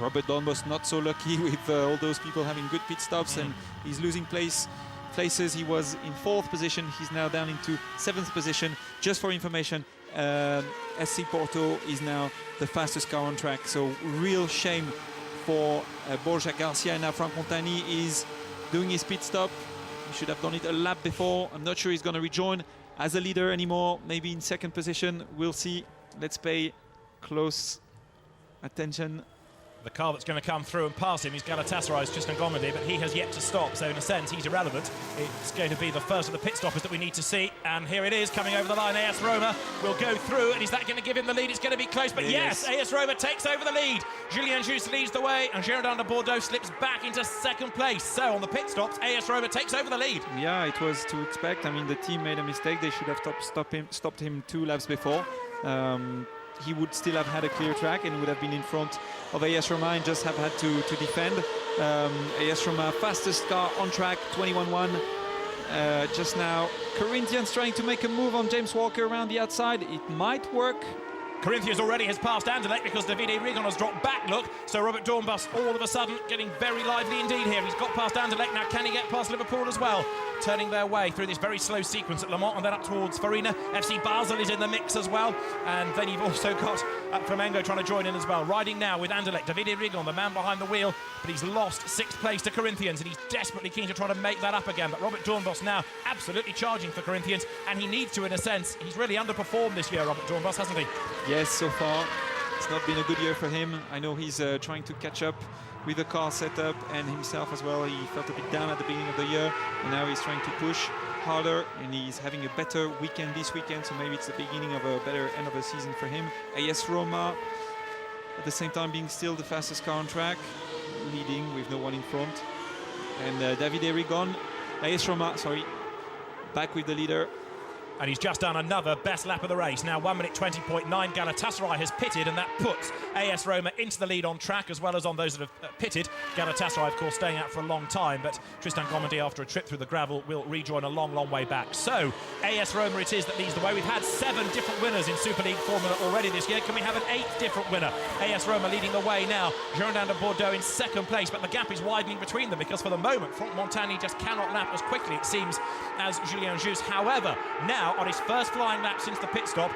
Robert Dornbos not so lucky with all those people having good pit stops, and he's losing places. He was in 4th position. He's now down into 7th position. Just for information, SC Porto is now the fastest car on track, so real shame for Borja Garcia. Now Franck Montagny is doing his pit stop. He should have done it a lap before. I'm not sure he's going to rejoin as a leader anymore, maybe in 2nd position. We'll see. Let's pay close attention. The car that's going to come through and pass him is Galatasaray's Tristan Gomendi, but he has yet to stop, so in a sense he's irrelevant. It's going to be the first of the pit stoppers that we need to see, and here it is coming over the line. AS Roma will go through, and is that going to give him the lead? It's going to be close, but yes, AS Roma takes over the lead. Julien Jus leads the way, and Girondin de Bordeaux slips back into 2nd place. So on the pit stops, AS Roma takes over the lead. Yeah, it was to expect. I mean, the team made a mistake. They should have stopped him 2 laps before. He would still have had a clear track and would have been in front of AS Roma and just have had to defend. AS Roma fastest car on track, 21.1. Just now, Corinthians trying to make a move on James Walker around the outside. It might work. Corinthians already has passed Anderlecht because Davide Rigon has dropped back, look. So Robert Dornbos all of a sudden getting very lively indeed here. He's got past Anderlecht, now can he get past Liverpool as well? Turning their way through this very slow sequence at Le Mans and then up towards Farina. FC Basel is in the mix as well. And then you've also got Flamengo trying to join in as well. Riding now with Anderlecht, Davide Rigon, the man behind the wheel, but he's lost 6th place to Corinthians and he's desperately keen to try to make that up again. But Robert Dornbos now absolutely charging for Corinthians, and he needs to in a sense. He's really underperformed this year, Robert Dornbos, hasn't he? Yes, so far it's not been a good year for him. I know he's trying to catch up with the car setup and himself as well. He felt a bit down at the beginning of the year, and now he's trying to push harder, and he's having a better weekend this weekend, so maybe it's the beginning of a better end of the season for him. AS Roma at the same time being still the fastest car on track, leading with no one in front, and Davide Rigon, AS Roma, sorry, back with the leader. And he's just done another best lap of the race. Now 1 minute 20.9. Galatasaray has pitted, and that puts AS Roma into the lead on track, as well as on those that have pitted. Galatasaray, of course, staying out for a long time, but Tristan Gomendi, after a trip through the gravel, will rejoin a long, long way back. So AS Roma it is that leads the way. We've had 7 different winners in Superleague Formula already this year. Can we have an 8th different winner? AS Roma leading the way now. Girondin de Bordeaux in 2nd place, but the gap is widening between them because for the moment, Franck Montagny just cannot lap as quickly, it seems, as Julien Jus. However, now on his first flying lap since the pit stop,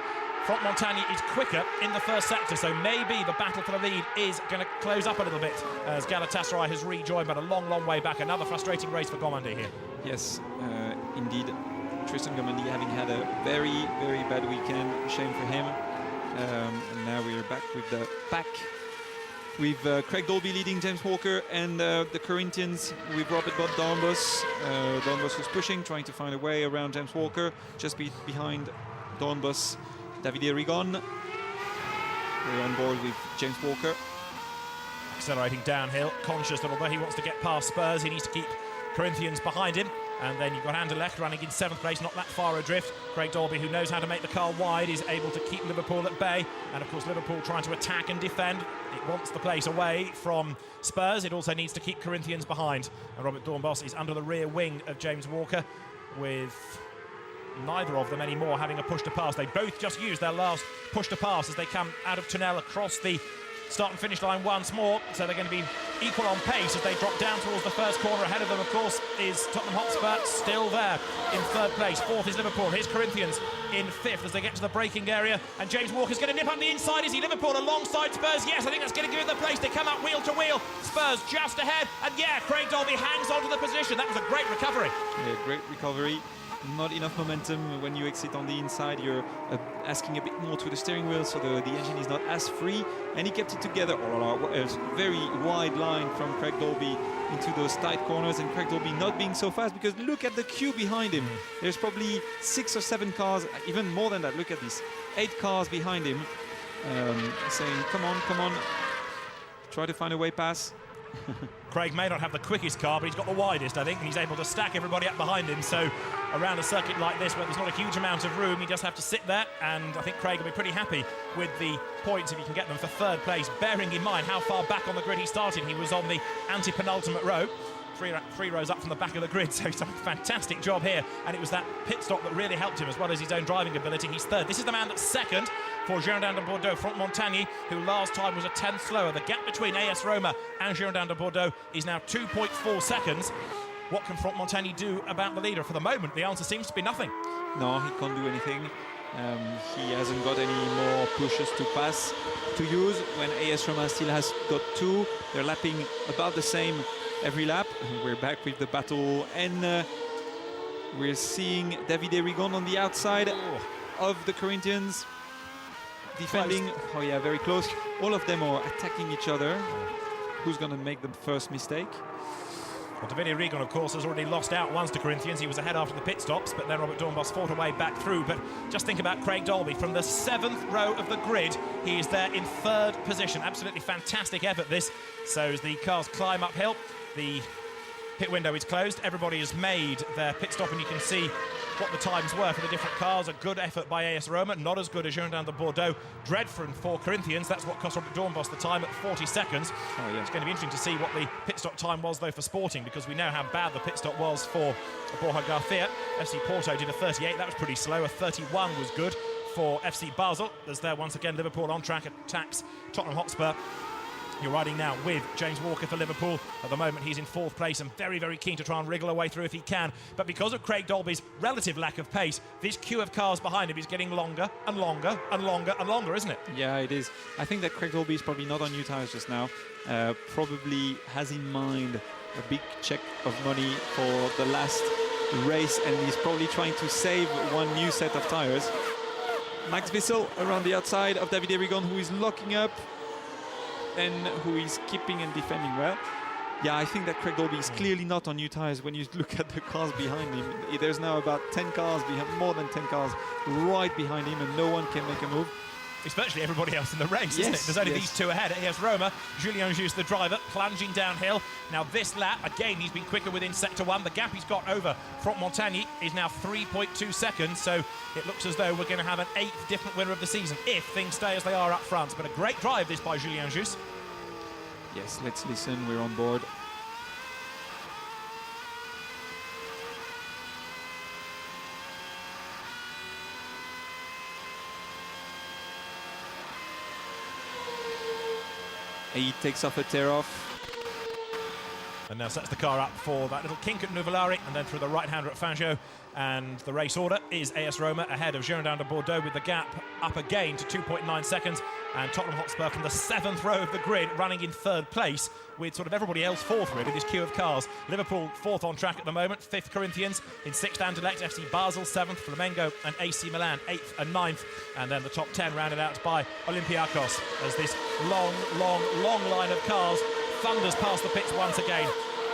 Franck Montagny is quicker in the first sector, so maybe the battle for the lead is going to close up a little bit as Galatasaray has rejoined, but a long, long way back. Another frustrating race for Gomendi here. Yes, indeed. Tristan Gomendi having had a very, very bad weekend. Shame for him. And now we're back with the pack, with Craig Dolby leading James Walker, and the Corinthians with Robert Dornbos. Dornbos was pushing, trying to find a way around James Walker, just behind Dornbos, Davide Rigon. We're on board with James Walker. Accelerating downhill, conscious that although he wants to get past Spurs, he needs to keep Corinthians behind him. And then you've got Anderlecht running in 7th place, not that far adrift. Craig Dolby, who knows how to make the car wide, is able to keep Liverpool at bay. And of course, Liverpool trying to attack and defend. It wants the place away from Spurs. It also needs to keep Corinthians behind. And Robert Dornbos is under the rear wing of James Walker, with neither of them anymore having a push to pass. They both just used their last push to pass as they come out of Tunnel across the start and finish line once more, so they're going to be equal on pace as they drop down towards the first corner. Ahead of them, of course, is Tottenham Hotspur, still there in 3rd place. 4th is Liverpool. Here's Corinthians in 5th as they get to the braking area, and James Walker's going to nip up the inside. Is he Liverpool alongside Spurs? Yes, I think that's going to give it the place. They come out wheel to wheel. Spurs just ahead, and yeah, Craig Dolby hangs on to the position. That was a great recovery. Yeah, great recovery. Not enough momentum when you exit on the inside. You're asking a bit more to the steering wheel, so the engine is not as free, and he kept it together. A very wide line from Craig Dolby into those tight corners, and Craig Dolby not being so fast, because look at the queue behind him. There's probably 6 or 7 cars, even more than that. Look at this, 8 cars behind him, saying, come on, try to find a way past. Craig may not have the quickest car, but he's got the widest, I think, and he's able to stack everybody up behind him. So around a circuit like this, where there's not a huge amount of room, you just have to sit there, and I think Craig will be pretty happy with the points if he can get them for 3rd place, bearing in mind how far back on the grid he started. He was on the anti-penultimate row, three rows up from the back of the grid, so he's done a fantastic job here, and it was that pit stop that really helped him, as well as his own driving ability. He's 3rd. This is the man that's 2nd for Girondin de Bordeaux, Franck Montagny, who last time was a 10th slower. The gap between AS Roma and Girondin de Bordeaux is now 2.4 seconds. What can Franck Montagny do about the leader? For the moment, the answer seems to be nothing. No, he can't do anything. He hasn't got any more pushes to pass to use when AS Roma still has got 2. They're lapping about the same every lap. We're back with the battle, and we're seeing Davide Rigon on the outside of the Corinthians, defending. Close. Oh yeah, very close. All of them are attacking each other. Who's going to make the first mistake? Well, Davide Rigon, of course, has already lost out once to Corinthians. He was ahead after the pit stops, but then Robert Dornbos fought a way back through. But just think about Craig Dolby. From the 7th row of the grid, he is there in 3rd position. Absolutely fantastic effort, this. So as the cars climb uphill, the pit window is closed. Everybody has made their pit stop, and you can see what the times were for the different cars. A good effort by AS Roma, not as good as Girondin de Bordeaux. Dreadful for Corinthians. That's what cost Robert Dornbos the time at 40 seconds. Oh, yeah. It's going to be interesting to see what the pit stop time was, though, for Sporting, because we know how bad the pit stop was for Borja Garcia. FC Porto did a 38. That was pretty slow. A 31 was good for FC Basel. As there once again, Liverpool on track, attacks Tottenham Hotspur. You're riding now with James Walker for Liverpool. At the moment, he's in 4th place and very, very keen to try and wriggle a way through if he can. But because of Craig Dolby's relative lack of pace, this queue of cars behind him is getting longer and longer and longer and longer, isn't it? Yeah, it is. I think that Craig Dolby is probably not on new tyres just now. Probably has in mind a big check of money for the last race, and he's probably trying to save one new set of tyres. Max Wissel around the outside of Davide Rigon, who is locking up and who is keeping and defending well. Yeah, I think that Craig Dolby is clearly not on new tyres when you look at the cars behind him. There's now about 10 cars, more than 10 cars right behind him, and no one can make a move. It's virtually everybody else in the race, isn't it? There's only these 2 ahead. AS Roma, Julien Jus, the driver, plunging downhill. Now this lap, again, he's been quicker within Sector 1. The gap he's got over Franck Montagny is now 3.2 seconds, so it looks as though we're going to have an 8th different winner of the season, if things stay as they are up front. But a great drive, this by Julien Jus. Yes, let's listen, we're on board. He takes off a tear-off. And now sets the car up for that little kink at Nuvolari, and then through the right-hander at Fangio. And the race order is AS Roma ahead of Girondin de Bordeaux, with the gap up again to 2.9 seconds. And Tottenham Hotspur from the 7th row of the grid running in 3rd place, with sort of everybody else 4th, really, this queue of cars. Liverpool 4th on track at the moment, 5th Corinthians, in 6th Anderlecht, FC Basel 7th, Flamengo and AC Milan 8th and 9th. And then the top 10 rounded out by Olympiacos, as this long line of cars thunders past the pits once again.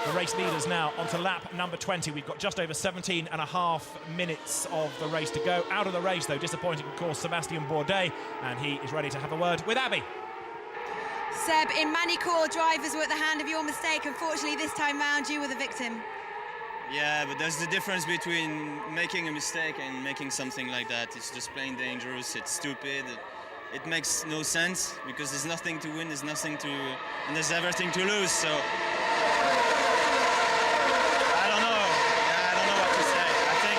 the race leaders now onto lap number 20. We've got just over 17.5 minutes of the race to go. Out of the race, though, disappointing, of course, Sébastien Bourdais, and he is ready to have a word with Abby. Seb, in Manicourt, drivers were at the hand of your mistake. Unfortunately, this time round, you were the victim. Yeah, but there's the difference between making a mistake and making something like that. It's just plain dangerous, it's stupid. It makes no sense because there's nothing to win, there's nothing to, and there's everything to lose. So I don't know. I don't know what to say. I think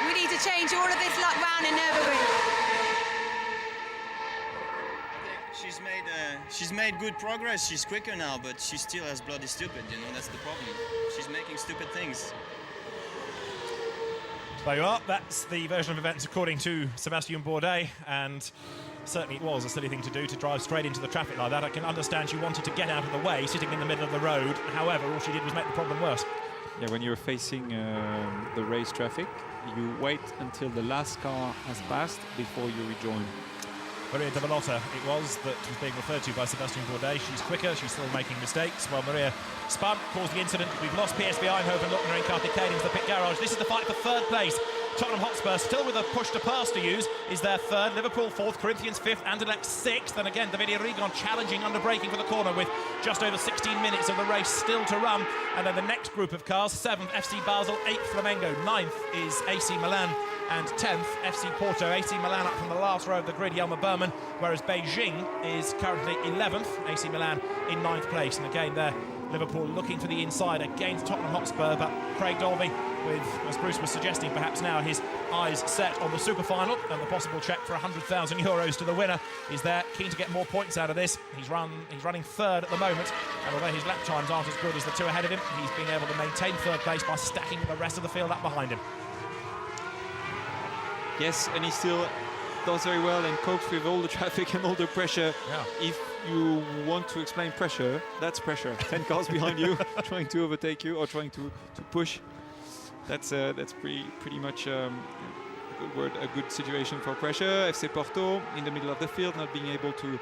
we need to change all of this luck round in Nürburgring. she's made good progress. She's quicker now, but she still has bloody stupid. You know, that's the problem. She's making stupid things. There you are. That's the version of events according to Sébastien Bourdais, and certainly it was a silly thing to do, to drive straight into the traffic like that. I can understand she wanted to get out of the way, sitting in the middle of the road. However, all she did was make the problem worse. Yeah, when you're facing the race traffic, you wait until the last car has passed before you rejoin. Maria de Valotta, it was, that was being referred to by Sébastien Bourdais. She's quicker, she's still making mistakes. Well, Maria spun, caused the incident. We've lost PSV Eindhoven, Luckner and Karthikeyan into the pit garage. This is the fight for third place. Tottenham Hotspur, still with a push to pass to use, is their third. Liverpool fourth, Corinthians fifth, Anderlecht sixth. And again, Davide Rigon challenging under braking for the corner with just over 16 minutes of the race still to run. And then the next group of cars, 7th FC Basel, 8th Flamengo, 9th is AC Milan, and 10th FC Porto. AC Milan up from the last row of the grid, Jelmer Berman, whereas Beijing is currently 11th, AC Milan in 9th place. And again there, Liverpool looking for the inside against Tottenham Hotspur, but Craig Dolby, with, as Bruce was suggesting, perhaps now his eyes set on the super final and the possible cheque for €100,000 to the winner, is there, keen to get more points out of this. He's running third at the moment, and although his lap times aren't as good as the two ahead of him, he's been able to maintain third place by stacking the rest of the field up behind him. Yes, and he still does very well and copes with all the traffic and all the pressure. Yeah. If you want to explain pressure, that's pressure. 10 cars behind you, trying to overtake you or trying to push. That's pretty much a good situation for pressure. FC Porto in the middle of the field, not being able to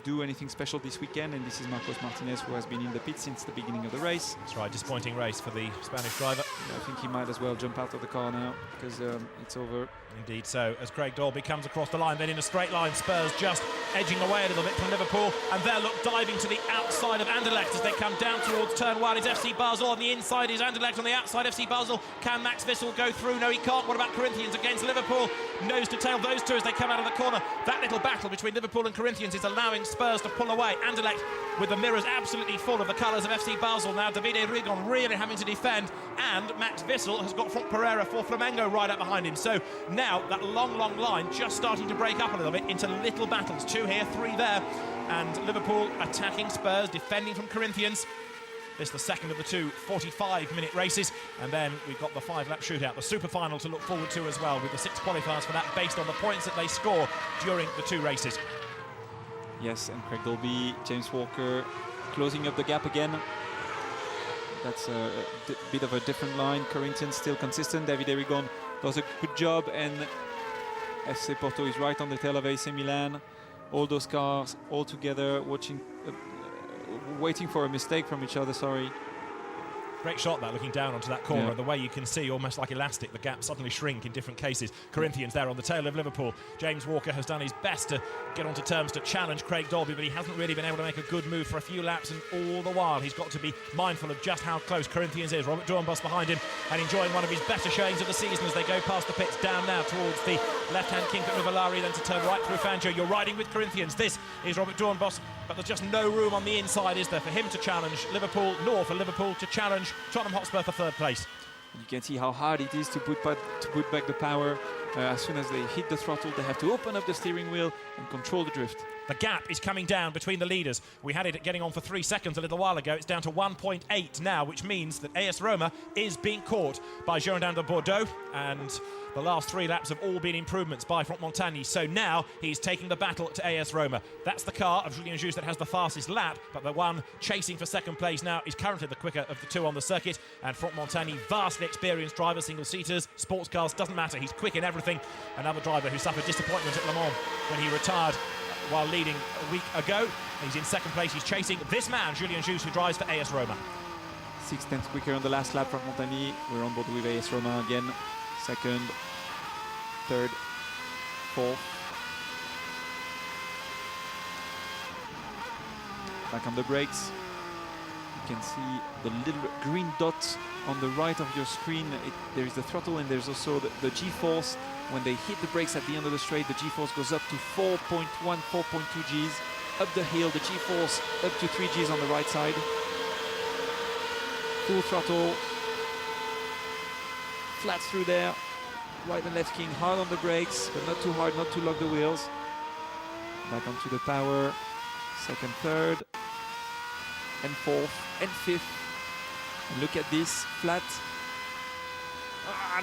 do anything special this weekend, and this is Marcos Martinez, who has been in the pit since the beginning of the race. That's right, disappointing race for the Spanish driver. Yeah, I think he might as well jump out of the car now, because it's over. Indeed so, as Craig Dolby comes across the line, then in a straight line, Spurs just edging away a little bit from Liverpool, and there, look, diving to the outside of Anderlecht as they come down towards turn 1 is FC Basel. On the inside is Anderlecht, on the outside FC Basel. Can Max Wissel go through? No, he can't. What about Corinthians against Liverpool? Nose to tail, those two as they come out of the corner. That little battle between Liverpool and Corinthians is allowing Spurs to pull away. Anderlecht with the mirrors absolutely full of the colours of FC Basel now. Davide Rigon really having to defend, and Max Wissel has got Franck Pereira for Flamengo right up behind him. So now that long line just starting to break up a little bit into little battles. 2 here, 3 there, and Liverpool attacking Spurs, defending from Corinthians. This is the second of the two 45-minute races, and then we've got the 5-lap shootout, the super final to look forward to as well, with the 6 qualifiers for that based on the points that they score during the 2 races. Yes, and Craig Dolby, James Walker closing up the gap again. That's a bit of a different line. Corinthians still consistent. Davide Rigon does a good job, and FC Porto is right on the tail of AC Milan. All those cars all together, waiting for a mistake from each other, sorry. Great shot that, looking down onto that corner. Yeah. The way you can see, almost like elastic, the gap suddenly shrink in different cases. Corinthians there on the tail of Liverpool. James Walker has done his best to get onto terms to challenge Craig Dolby, but he hasn't really been able to make a good move for a few laps, and all the while he's got to be mindful of just how close Corinthians is. Robert Doornbos behind him and enjoying one of his better showings of the season as they go past the pits, down now towards the left-hand kink at Nuvolari, then to turn right through Fangio. You're riding with Corinthians. This is Robert Doornbos, but there's just no room on the inside, is there, for him to challenge Liverpool, nor for Liverpool to challenge Tottenham Hotspur for third place. You can see how hard it is to put back the power. As soon as they hit the throttle, they have to open up the steering wheel and control the drift. The gap is coming down between the leaders. We had it getting on for 3 seconds a little while ago. It's down to 1.8 now, which means that AS Roma is being caught by Girondins de Bordeaux, and the last 3 laps have all been improvements by Franck Montagny. So now he's taking the battle to AS Roma. That's the car of Julien Juste that has the fastest lap, but the one chasing for second place now is currently the quicker of the 2 on the circuit. And Franck Montagny, vastly experienced driver, single-seaters, sports cars, doesn't matter. He's quick in everything. Another driver who suffered disappointment at Le Mans when he retired while leading a week ago. He's in second place. He's chasing this man, Julien Jus, who drives for AS Roma. 6/10 quicker on the last lap from Montagny. We're on board with AS Roma again. Second, third, fourth. Back on the brakes. You can see the little green dot on the right of your screen. There is the throttle and there's also the G-force. When they hit the brakes at the end of the straight, the G-force goes up to 4.1, 4.2 Gs. Up the hill, the G-force up to 3 Gs on the right side. Full throttle. Flat through there. Right and left keying hard on the brakes, but not too hard, not to lock the wheels. Back onto the power. Second, third, and fourth, and fifth. And look at this, flat.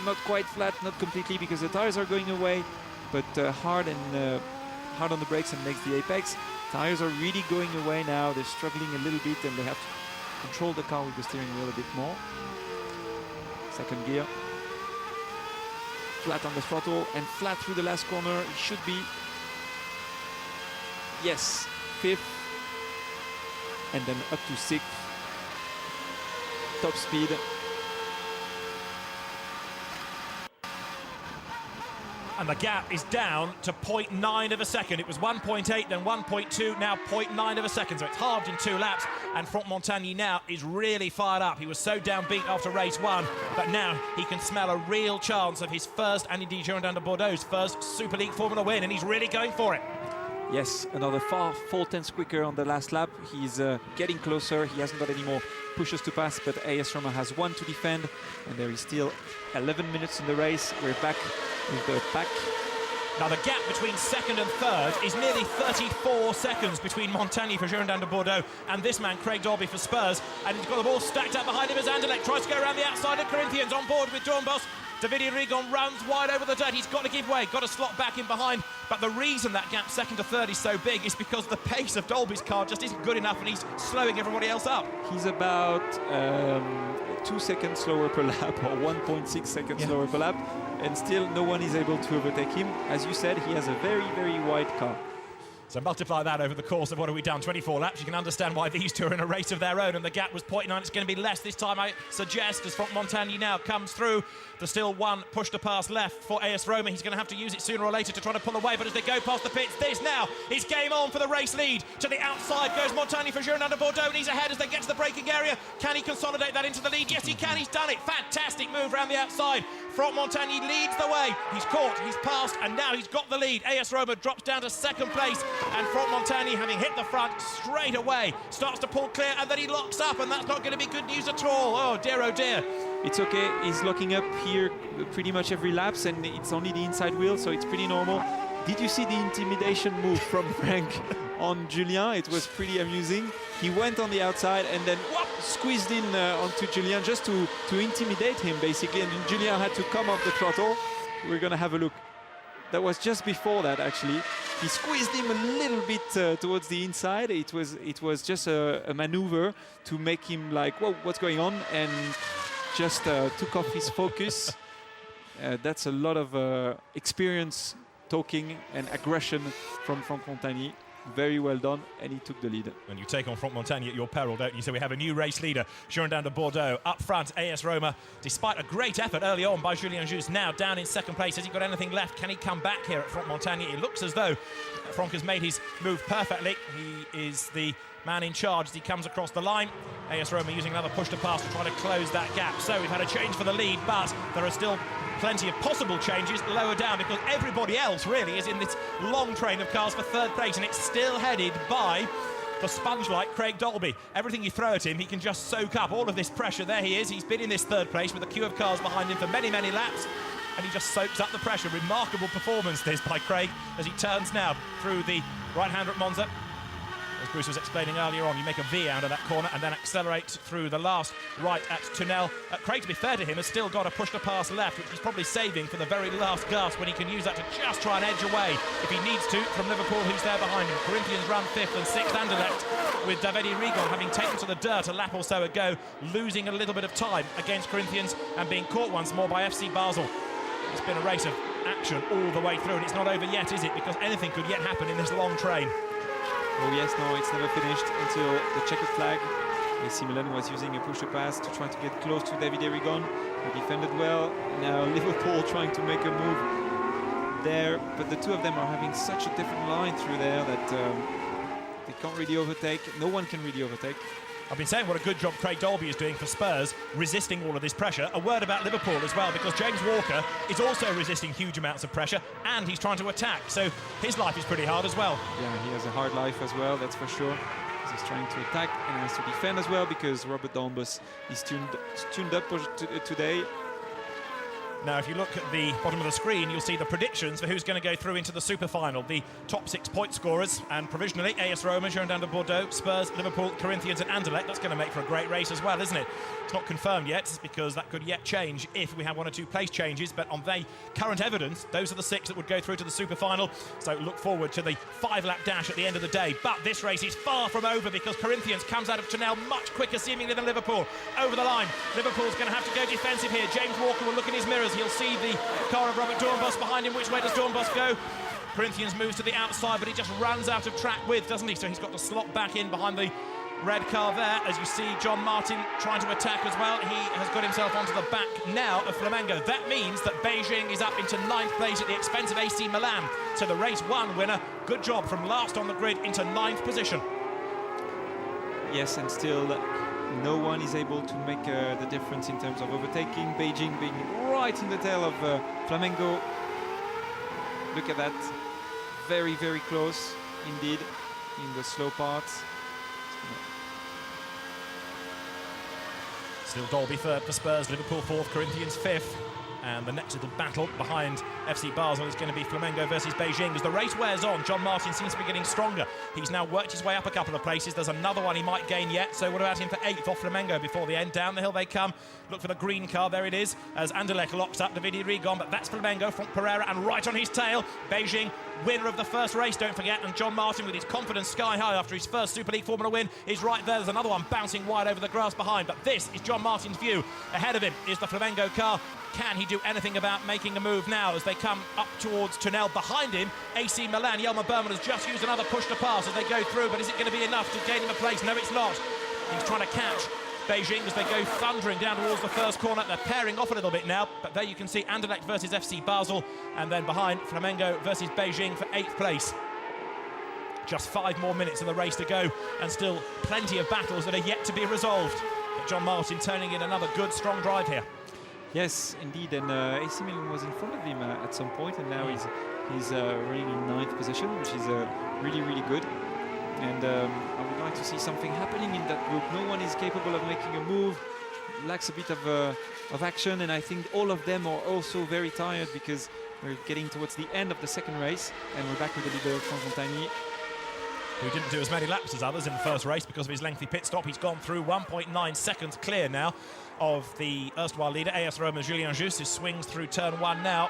Not quite flat, not completely, because the tires are going away, but hard on the brakes and makes the apex. Tires are really going away now. They're struggling a little bit, and they have to control the car with the steering wheel a bit more. Second gear. Flat on the throttle and flat through the last corner. It should be, yes, fifth, and then up to sixth. Top speed. And the gap is down to 0.9 of a second. It was 1.8, then 1.2, now 0.9 of a second. So it's halved in 2 laps. And Franck Montagny now is really fired up. He was so downbeat after race 1, but now he can smell a real chance of his first, and indeed Girondin de Bordeaux's first Superleague Formula win, and he's really going for it. Yes, another 4/10 quicker on the last lap. He's getting closer. He hasn't got any more pushes to pass, but AS Roma has 1 to defend, and there is still 11 minutes in the race. We're back with the pack. Now the gap between second and third is nearly 34 seconds between Montagny for Girondin de Bordeaux and this man, Craig Dolby, for Spurs. And he's got the ball stacked up behind him as Anderlecht tries to go around the outside of Corinthians, on board with Dornbos. Davide Rigon runs wide over the dirt. He's got to give way, got to slot back in behind. But the reason that gap second to third is so big is because the pace of Dolby's car just isn't good enough, and he's slowing everybody else up. He's about 2 seconds slower per lap, or 1.6 seconds slower per lap, and still no one is able to overtake him. As you said, he has a very, very wide car. So multiply that over the course of, what have we done, 24 laps. You can understand why these two are in a race of their own, and the gap was 0.9. It's going to be less this time, I suggest, as Franck Montagny now comes through. There's still 1 push to pass left for AS Roma. He's going to have to use it sooner or later to try to pull away, but as they go past the pits, this now is game on for the race lead. To the outside goes Montagny for Girondin de Bordeaux, and he's ahead as they get to the braking area. Can he consolidate that into the lead? Yes, he can. He's done it. Fantastic move around the outside. Franck Montagny leads the way. He's caught, he's passed, and now he's got the lead. AS Roma drops down to second place, and Franck Montagny, having hit the front straight away, starts to pull clear, and then he locks up, and that's not going to be good news at all. Oh dear, oh dear. It's okay, he's locking up here pretty much every lap, and it's only the inside wheel, so it's pretty normal. Did you see the intimidation move from Frank on Julien? It was pretty amusing. He went on the outside and then squeezed in onto Julien just to intimidate him, basically, and Julien had to come off the throttle. We're gonna have a look. That was just before that, actually. He squeezed him a little bit towards the inside. It was just a maneuver to make him like, whoa, what's going on? And just took off his focus. That's a lot of experience talking and aggression from Franck Montagny. Very well done, and he took the lead. And you take on Franck Montagny at your peril, don't you? So we have a new race leader, Girondin de Bordeaux. Up front, AS Roma, despite a great effort early on by Julien Jus, now down in second place. Has he got anything left? Can he come back here at Franck Montagny? It looks as though Franck has made his move perfectly. He is the man in charge as he comes across the line. AS Roma using another push to pass to try to close that gap. So we've had a change for the lead, but there are still plenty of possible changes lower down, because everybody else really is in this long train of cars for third place, and it's still headed by the sponge-like Craig Dolby. Everything you throw at him, he can just soak up all of this pressure. There he is. He's been in this third place with a queue of cars behind him for many, many laps, and he just soaks up the pressure. Remarkable performance this by Craig as he turns now through the right-hander at Monza. As Bruce was explaining earlier on, you make a V out of that corner and then accelerate through the last right at Tunnel. Craig, to be fair to him, has still got a push to pass left, which he's probably saving for the very last gasp, when he can use that to just try and edge away, if he needs to, from Liverpool, who's there behind him. Corinthians run 5th and 6th, Anderlecht, with Davide Rigon having taken to the dirt a lap or so ago, losing a little bit of time against Corinthians and being caught once more by FC Basel. It's been a race of action all the way through, and it's not over yet, is it? Because anything could yet happen in this long train. Oh yes, no, it's never finished until the checkered flag. AC Milan was using a push-to-pass to try to get close to David Erigon, who defended well. Now Liverpool trying to make a move there, but the two of them are having such a different line through there that they can't really overtake. No one can really overtake. I've been saying what a good job Craig Dolby is doing for Spurs, resisting all of this pressure. A word about Liverpool as well, because James Walker is also resisting huge amounts of pressure, and he's trying to attack, so his life is pretty hard as well. Yeah, he has a hard life as well, that's for sure. He's trying to attack and has to defend as well, because Robert Dornbus is tuned up today. Now, if you look at the bottom of the screen, you'll see the predictions for who's going to go through into the super final. The top 6 point scorers, and provisionally AS Roma, Girondins de Bordeaux, Spurs, Liverpool, Corinthians and Anderlecht. That's going to make for a great race as well, isn't it? It's not confirmed yet, because that could yet change if we have 1 or 2 place changes, but on the current evidence, those are the 6 that would go through to the super final. So look forward to the 5-lap dash at the end of the day. But this race is far from over, because Corinthians comes out of Tunnel much quicker seemingly than Liverpool. Over the line, Liverpool's going to have to go defensive here. James Walker will look in his mirrors. He'll see the car of Robert Dornbus behind him. Which way does Dornbus go? Corinthians moves to the outside, but he just runs out of track width, doesn't he? So he's got to slot back in behind the red car there. As you see, John Martin trying to attack as well. He has got himself onto the back now of Flamengo. That means that Beijing is up into 9th place at the expense of AC Milan. So the race 1 winner, good job from last on the grid into 9th position. Yes, and still no one is able to make the difference in terms of overtaking. Beijing being right in the tail of Flamengo. Look at that. Very, very close indeed in the slow parts. Still Dolby 3rd for Spurs, Liverpool 4th, Corinthians 5th. And the next little battle behind FC Basel is going to be Flamengo versus Beijing. As the race wears on, John Martin seems to be getting stronger. He's now worked his way up a couple of places. There's another one he might gain yet. So what about him for 8th off Flamengo before the end? Down the hill they come. Look for the green car. There it is. As Anderlecht locks up David Rigon. But that's Flamengo, Franck Pereira, and right on his tail, Beijing, winner of the first race, don't forget. And John Martin, with his confidence sky high after his first Superleague Formula win, is right there. There's another one bouncing wide over the grass behind. But this is John Martin's view. Ahead of him is the Flamengo car. Can he do anything about making a move now as they come up towards Tunnel? Behind him, AC Milan. Jelmer Berman has just used another push to pass as they go through, but is it going to be enough to gain him a place? No, it's not. He's trying to catch Beijing as they go thundering down towards the first corner. They're pairing off a little bit now, but there you can see Anderlecht versus FC Basel, and then behind, Flamengo versus Beijing for 8th place. Just 5 more minutes of the race to go, and still plenty of battles that are yet to be resolved. But John Martin turning in another good, strong drive here. Yes, indeed, and AC Milan was in front of him at some point, and now he's running in 9th position, which is really, really good. And I would like to see something happening in that group. No one is capable of making a move, lacks a bit of action, and I think all of them are also very tired because we're getting towards the end of the second race, and we're back with the leader, Franck Montagny, who didn't do as many laps as others in the first race because of his lengthy pit stop. He's gone through 1.9 seconds clear now of the erstwhile leader, AS Roma, Julien Juste, who swings through turn 1 now,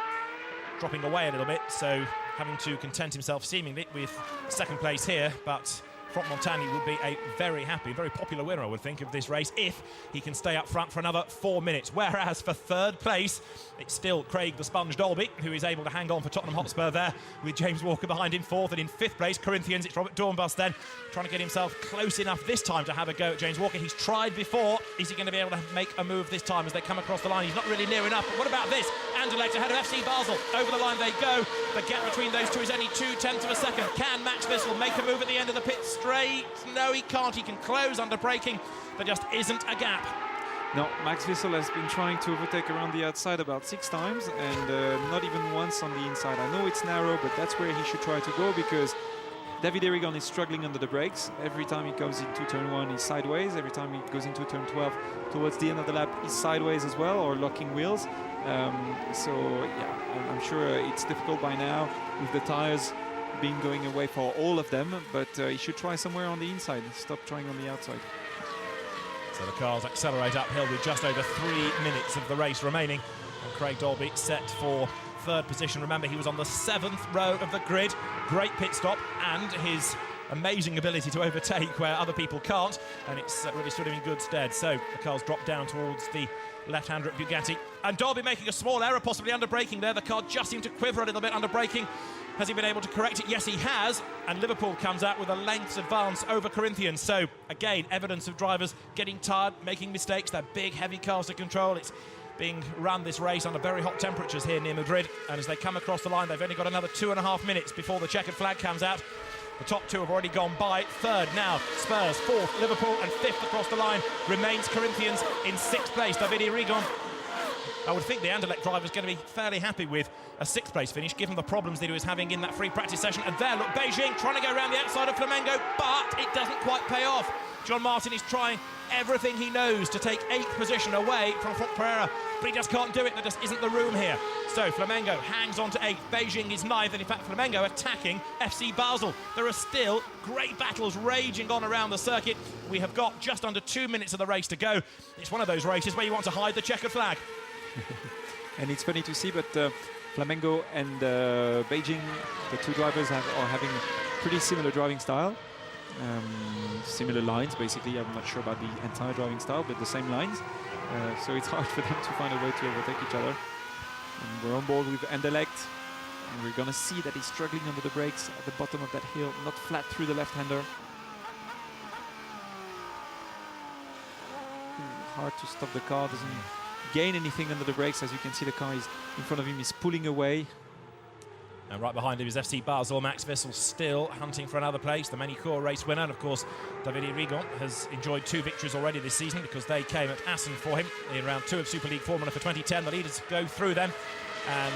dropping away a little bit, so having to content himself seemingly with 2nd place here, but Franck Montagny will be a very happy, very popular winner, I would think, of this race if he can stay up front for another 4 minutes. Whereas for 3rd place, it's still Craig the Sponge Dolby, who is able to hang on for Tottenham Hotspur there, with James Walker behind him 4th, and in 5th place, Corinthians, it's Robert Dornbus then, trying to get himself close enough this time to have a go at James Walker. He's tried before. Is he going to be able to make a move this time as they come across the line? He's not really near enough, but what about this? Anderlecht ahead of FC Basel. Over the line they go. The gap between those two is only 0.2 of a second. Can Max Wissel make a move at the end of the pit straight? No, he can't. He can close under braking. There just isn't a gap. No, Max Wissel has been trying to overtake around the outside about 6 times and not even once on the inside. I know it's narrow, but that's where he should try to go because David Erigon is struggling under the brakes. Every time he goes into turn 1, he's sideways. Every time he goes into turn 12, towards the end of the lap, he's sideways as well, or locking wheels. So, yeah, I'm sure it's difficult by now with the tires being going away for all of them, but he should try somewhere on the inside. Stop trying on the outside. So the cars accelerate uphill with just over 3 minutes of the race remaining. And Craig Dolby set for 3rd position. Remember, he was on the 7th row of the grid. Great pit stop and his amazing ability to overtake where other people can't, and it's really stood him in good stead. So the cars drop down towards the left-hander at Bugatti. And Dolby making a small error, possibly under braking there. The car just seemed to quiver a little bit under braking. Has he been able to correct it? Yes, he has. And Liverpool comes out with a lengths advance over Corinthians. So, again, evidence of drivers getting tired, making mistakes. They're big, heavy cars to control. It's being run, this race, under very hot temperatures here near Madrid. And as they come across the line, they've only got another 2.5 minutes before the checkered flag comes out. The top two have already gone by. Third now, Spurs. Fourth, Liverpool. And fifth across the line remains Corinthians in sixth place. Davide Rigon. I would think the Anderlecht driver is going to be fairly happy with a sixth place finish, given the problems that he was having in that free practice session. And there, look, Beijing trying to go around the outside of Flamengo, but it doesn't quite pay off. John Martin is trying everything he knows to take 8th position away from Franck Pereira, but he just can't do it. There just isn't the room here. So Flamengo hangs on to 8th. Beijing is 9th, and in fact Flamengo attacking FC Basel. There are still great battles raging on around the circuit. We have got just under 2 minutes of the race to go. It's one of those races where you want to hide the checkered flag. And it's funny to see, but Flamengo and Beijing, the two drivers are having pretty similar driving style. Similar lines, basically. I'm not sure about the entire driving style, but the same lines. So it's hard for them to find a way to overtake each other. And we're on board with Anderlecht. And we're going to see that he's struggling under the brakes at the bottom of that hill, not flat through the left-hander. Hard to stop the car, doesn't gain anything under the brakes. As you can see, the car is in front of him is pulling away. And right behind him is FC Basel. Max Wissel still hunting for another place, the Manicourt race winner. And of course, Davide Rigon has enjoyed 2 victories already this season because they came at Assen for him in round 2 of Superleague Formula for 2010. The leaders go through them. And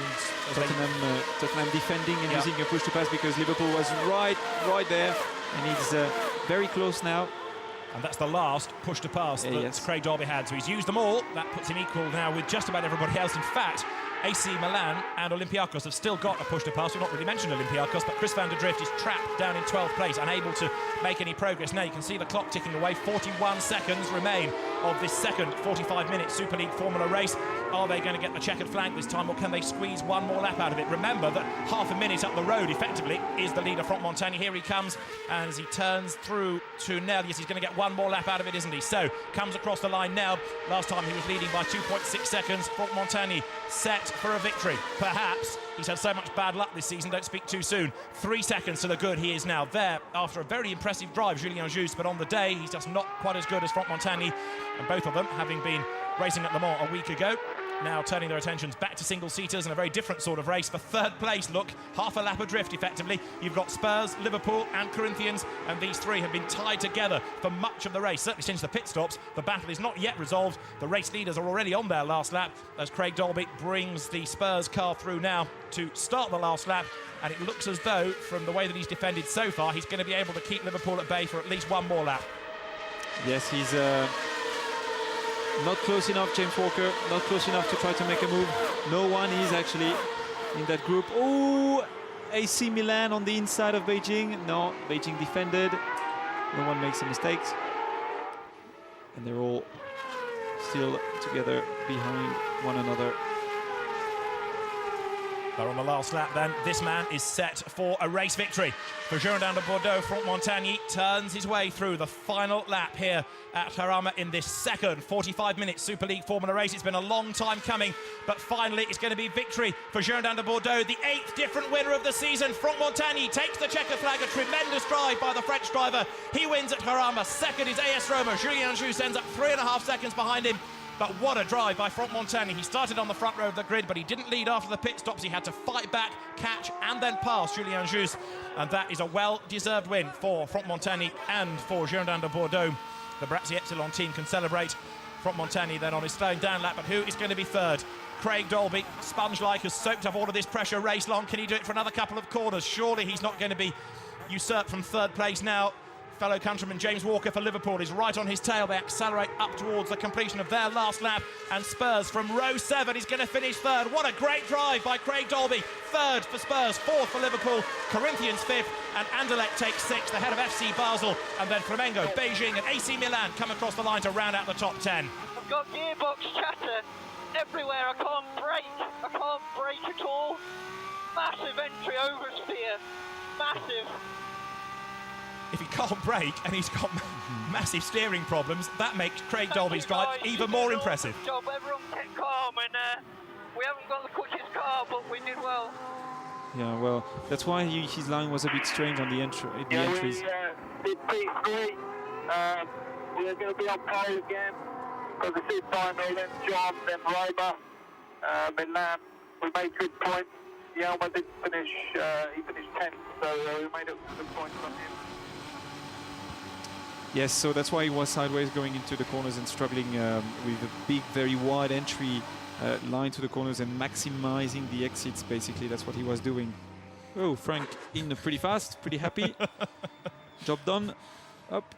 Tottenham defending and using a push to pass because Liverpool was right there. And he's very close now. And that's the last push to pass that Craig Dolby had. So he's used them all. That puts him equal now with just about everybody else. In fact, AC Milan and Olympiacos have still got a push to pass. We've not really mentioned Olympiacos, but Chris van der Drift is trapped down in 12th place, unable to make any progress. Now you can see the clock ticking away. 41 seconds remain of this second 45-minute Super League Formula race. Are they going to get the checkered flag this time, or can they squeeze one more lap out of it? Remember that half a minute up the road, effectively, is the leader, Franck Montagny. Here he comes, and as he turns through to Nel, yes, he's going to get one more lap out of it, isn't he? So, comes across the line now. Last time he was leading by 2.6 seconds. Franck Montagny set for a victory. Perhaps. He's had so much bad luck this season, don't speak too soon. 3 seconds to the good. He is now there after a very impressive drive, Julien Juste, but on the day, he's just not quite as good as Franck Montagny. And both of them, having been racing at Le Mans a week ago, now turning their attentions back to single-seaters and a very different sort of race for third place. Look, half a lap adrift, effectively. You've got Spurs, Liverpool and Corinthians, and these three have been tied together for much of the race. Certainly since the pit stops, the battle is not yet resolved. The race leaders are already on their last lap as Craig Dolby brings the Spurs car through now to start the last lap. And it looks as though, from the way that he's defended so far, he's going to be able to keep Liverpool at bay for at least one more lap. Yes, he's not close enough, James Walker, not close enough to try to make a move. No one is actually in that group. Oh, AC Milan on the inside of Beijing. No, Beijing defended. No one makes any mistakes. And they're all still together behind one another. They're on the last lap then. This man is set for a race victory. For Girondin de Bordeaux, Franck Montagny turns his way through the final lap here at Jarama in this second 45-minute Super League Formula race. It's been a long time coming, but finally it's going to be victory for Girondin de Bordeaux, the 8th different winner of the season. Franck Montagny takes the checker flag, a tremendous drive by the French driver. He wins at Jarama. Second is AS Roma. Julien Juste ends up 3.5 seconds behind him. But what a drive by Franck Montagny. He started on the front row of the grid, but he didn't lead after the pit stops. He had to fight back, catch, and then pass Julien Juste. And that is a well-deserved win for Franck Montagny and for Girondin de Bordeaux. The Brazzi Epsilon team can celebrate. Franck Montagny then on his slowing down lap, but who is going to be third? Craig Dolby, sponge-like, has soaked up all of this pressure race long. Can he do it for another couple of corners? Surely he's not going to be usurped from third place now. Fellow countryman James Walker for Liverpool is right on his tail. They accelerate up towards the completion of their last lap. And Spurs from row 7 is going to finish third. What a great drive by Craig Dolby. Third for Spurs, fourth for Liverpool, Corinthians fifth, and Anderlecht takes sixth ahead of FC Basel. And then Flamengo, Beijing and AC Milan come across the line to round out the top 10. I've got gearbox chatter everywhere. I can't brake at all. Massive entry oversteer. Massive. if he can't brake and he's got massive steering problems, that makes Craig Dolby's drive even more impressive. Good job, everyone kept calm, and we haven't got the quickest car, but we did well. Yeah, well, that's why his line was a bit strange on the entries. We did P3. We're going to be on pole again for the fifth final, then John, then Roma, Milan. We made good points. Jarama didn't finish, he finished 10th, so we made up some good points on him. Yes, so that's why he was sideways going into the corners and struggling with a big, very wide entry line to the corners and maximizing the exits, basically. That's what he was doing. Oh, Frank in pretty fast, pretty happy. Job done. Up.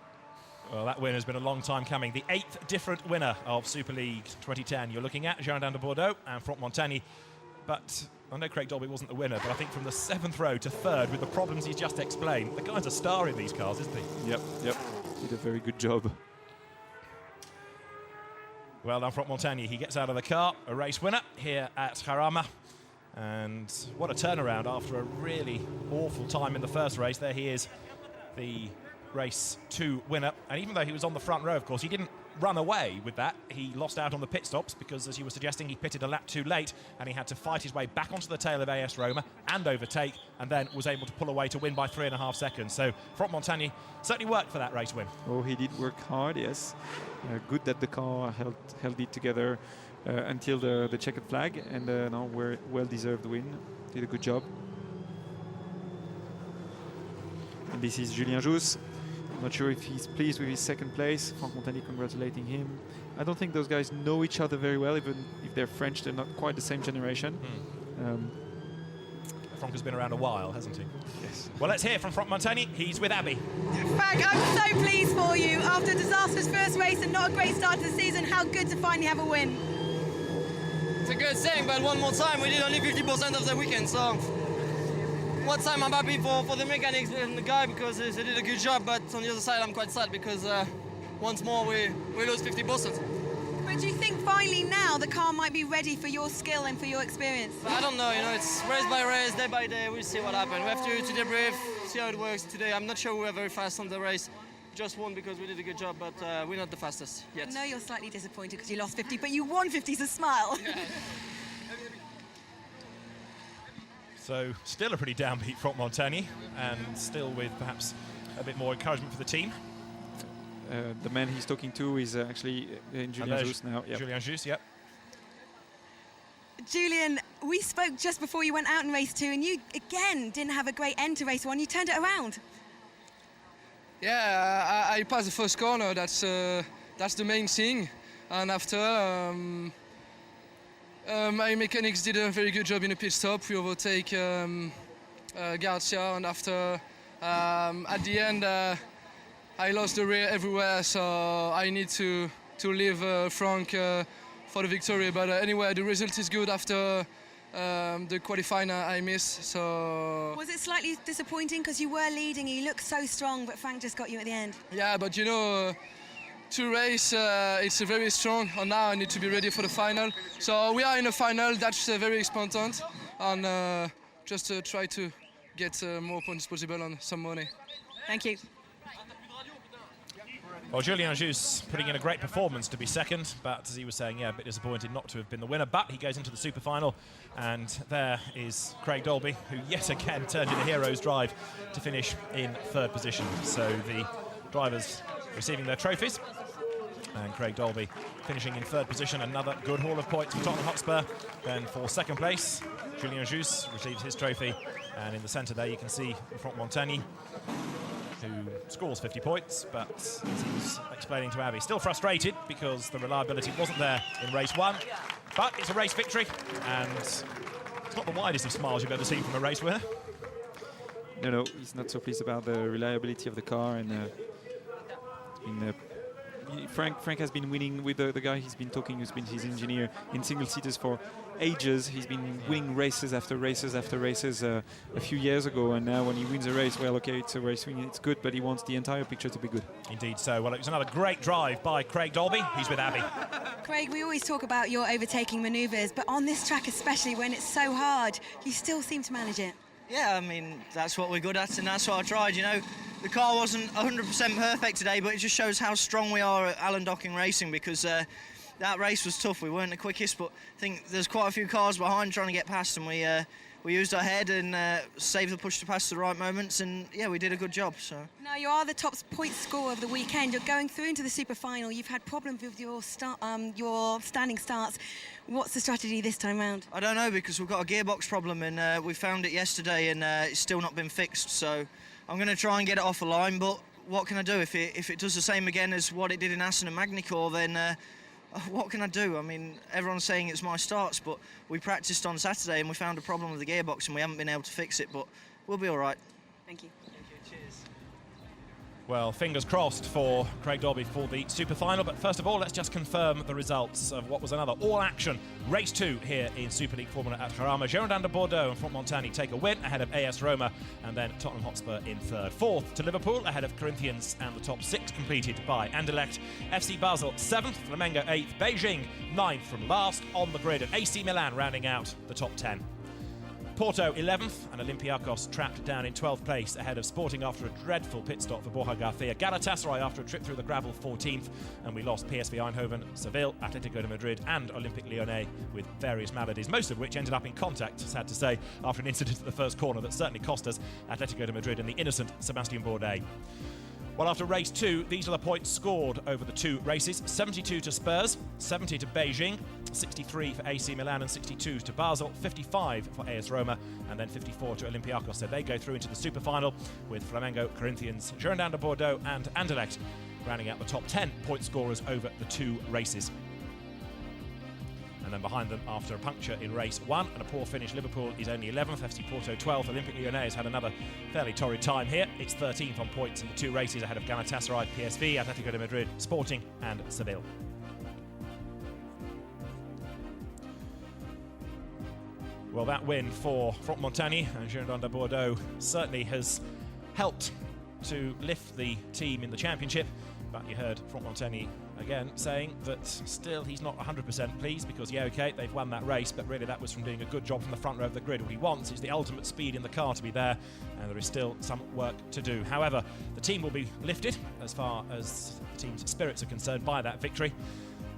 Well, that win has been a long time coming. The 8th different winner of Super League 2010. You're looking at Jarama de Bordeaux and Franck Montagny. But I know Craig Dolby wasn't the winner, but I think from the 7th row to 3rd, with the problems he's just explained, the guy's a star in these cars, isn't he? Yep. Did a very good job. Well done, Franck Montagny. He gets out of the car, a race winner here at Jarama. And what a turnaround after a really awful time in the first race. There he is, the race 2 winner. And even though he was on the front row, of course, he didn't run away with that. He lost out on the pit stops because, as you were suggesting, he pitted a lap too late and he had to fight his way back onto the tail of AS Roma and overtake, and then was able to pull away to win by 3.5 seconds. So Franck Montagny certainly worked for that race win. Oh, he did work hard, yes. Good that the car held it together until the checkered flag, and now we're well-deserved win. Did a good job. And this is Julien Jousse. I'm not sure if he's pleased with his 2nd place. Franck Montagny congratulating him. I don't think those guys know each other very well, even if they're French. They're not quite the same generation. Franck has been around a while, hasn't he? Yes. Well, let's hear from Franck Montagny. He's with Abby. Frank, I'm so pleased for you. After a disastrous first race and not a great start to the season, how good to finally have a win. It's a good thing, but one more time, we did only 50% of the weekend, so one time I'm happy for the mechanics and the guy because they did a good job, but on the other side I'm quite sad because once more we lose 50%. But do you think finally now the car might be ready for your skill and for your experience? I don't know, it's race by race, day by day, we'll see what happens. We have to debrief, see how it works today. I'm not sure we were very fast on the race. Just won because we did a good job, but we're not the fastest yet. I know you're slightly disappointed because you lost 50, but you won 50, so smile. Yeah. So still a pretty downbeat Franck Montagny, and still with perhaps a bit more encouragement for the team. The man he's talking to is actually Julien Jousse now. Yep. Julien Jousse, yep. Julian, we spoke just before you went out in race 2, and you again didn't have a great end to race 1. You turned it around. Yeah, I passed the first corner. That's the main thing. And after, my mechanics did a very good job in the pit stop. We overtake Garcia, and after, at the end, I lost the rear everywhere. So I need to leave Franck for the victory. But anyway, the result is good after. The qualifying I missed, so... Was it slightly disappointing because you were leading, you looked so strong, but Frank just got you at the end? Yeah, but to race, it's very strong, and now I need to be ready for the final. So we are in the final, that's very important, and just try to get more points as possible and some money. Thank you. Well, Julien Jousse putting in a great performance to be 2nd, but as he was saying, yeah, a bit disappointed not to have been the winner, but he goes into the super final, and there is Craig Dolby, who yet again turned in a hero's drive to finish in 3rd position. So the drivers receiving their trophies, and Craig Dolby finishing in 3rd position, another good haul of points for Tottenham Hotspur. Then for 2nd place, Julien Jousse receives his trophy, and in the centre there you can see Franck Montagny, who scores 50 points, but as he was explaining to Abby, still frustrated because the reliability wasn't there in race 1. But it's a race victory, and it's not the widest of smiles you've ever seen from a race winner. No, he's not so pleased about the reliability of the car, and Frank has been winning with the guy he's been talking, who's been his engineer in single-seaters for ages. He's been winning races after races after races a few years ago, and now when he wins a race, well, okay, it's a race win, it's good, but he wants the entire picture to be good. Indeed so. Well, it was another great drive by Craig Dolby. He's with Abby. Craig, we always talk about your overtaking manoeuvres, but on this track especially, when it's so hard, you still seem to manage it. Yeah, I mean, that's what we're good at, and that's what I tried, the car wasn't 100% perfect today, but it just shows how strong we are at Alan Docking Racing, because that race was tough. We weren't the quickest, but I think there's quite a few cars behind trying to get past, and we used our head and saved the push to pass at the right moments, and yeah, we did a good job. So now you are the top point scorer of the weekend. You're going through into the super final. You've had problems with your standing starts. What's the strategy this time round? I don't know, because we've got a gearbox problem, and we found it yesterday, and it's still not been fixed. So I'm going to try and get it off the line, but what can I do? If it does the same again as what it did in Assen and Magny-Cours, then what can I do? I mean, everyone's saying it's my starts, but we practiced on Saturday and we found a problem with the gearbox and we haven't been able to fix it, but we'll be all right. Thank you. Cheers. Well, fingers crossed for Craig Dobby for the super final, but first of all, let's just confirm the results of what was another all-action race 2 here in Superleague Formula at Jarama. Girondins de Bordeaux and Front Montagny take a win ahead of AS Roma, and then Tottenham Hotspur in third. Fourth to Liverpool ahead of Corinthians, and the top 6 completed by Anderlecht. FC Basel 7th, Flamengo 8th, Beijing 9th from last on the grid, and AC Milan rounding out the top 10. Porto 11th, and Olympiacos trapped down in 12th place ahead of Sporting after a dreadful pit stop for Borja Garcia. Galatasaray after a trip through the gravel 14th, and we lost PSV Eindhoven, Seville, Atletico de Madrid and Olympique Lyonnais with various maladies, most of which ended up in contact, sad to say, after an incident at the first corner that certainly cost us Atletico de Madrid and the innocent Sébastien Bourdais. Well, after race 2, these are the points scored over the 2 races. 72 to Spurs, 70 to Beijing, 63 for AC Milan and 62 to Basel, 55 for AS Roma, and then 54 to Olympiacos. So they go through into the super final with Flamengo, Corinthians, Girondins de Bordeaux and Anderlecht rounding out the top 10 point scorers over the 2 races. And then behind them, after a puncture in race 1 and a poor finish, Liverpool is only 11th, FC Porto 12th. Olympique Lyonnais has had another fairly torrid time here. It's 13th on points in the 2 races ahead of Galatasaray, PSV, Atletico de Madrid, Sporting and Seville. Well, that win for Front Montagny and Girondins de Bordeaux certainly has helped to lift the team in the championship. But you heard Front Montagny again saying that still he's not 100% pleased because, yeah, okay, they've won that race, but really that was from doing a good job from the front row of the grid. What he wants is the ultimate speed in the car to be there, and there is still some work to do. However, the team will be lifted as far as the team's spirits are concerned by that victory.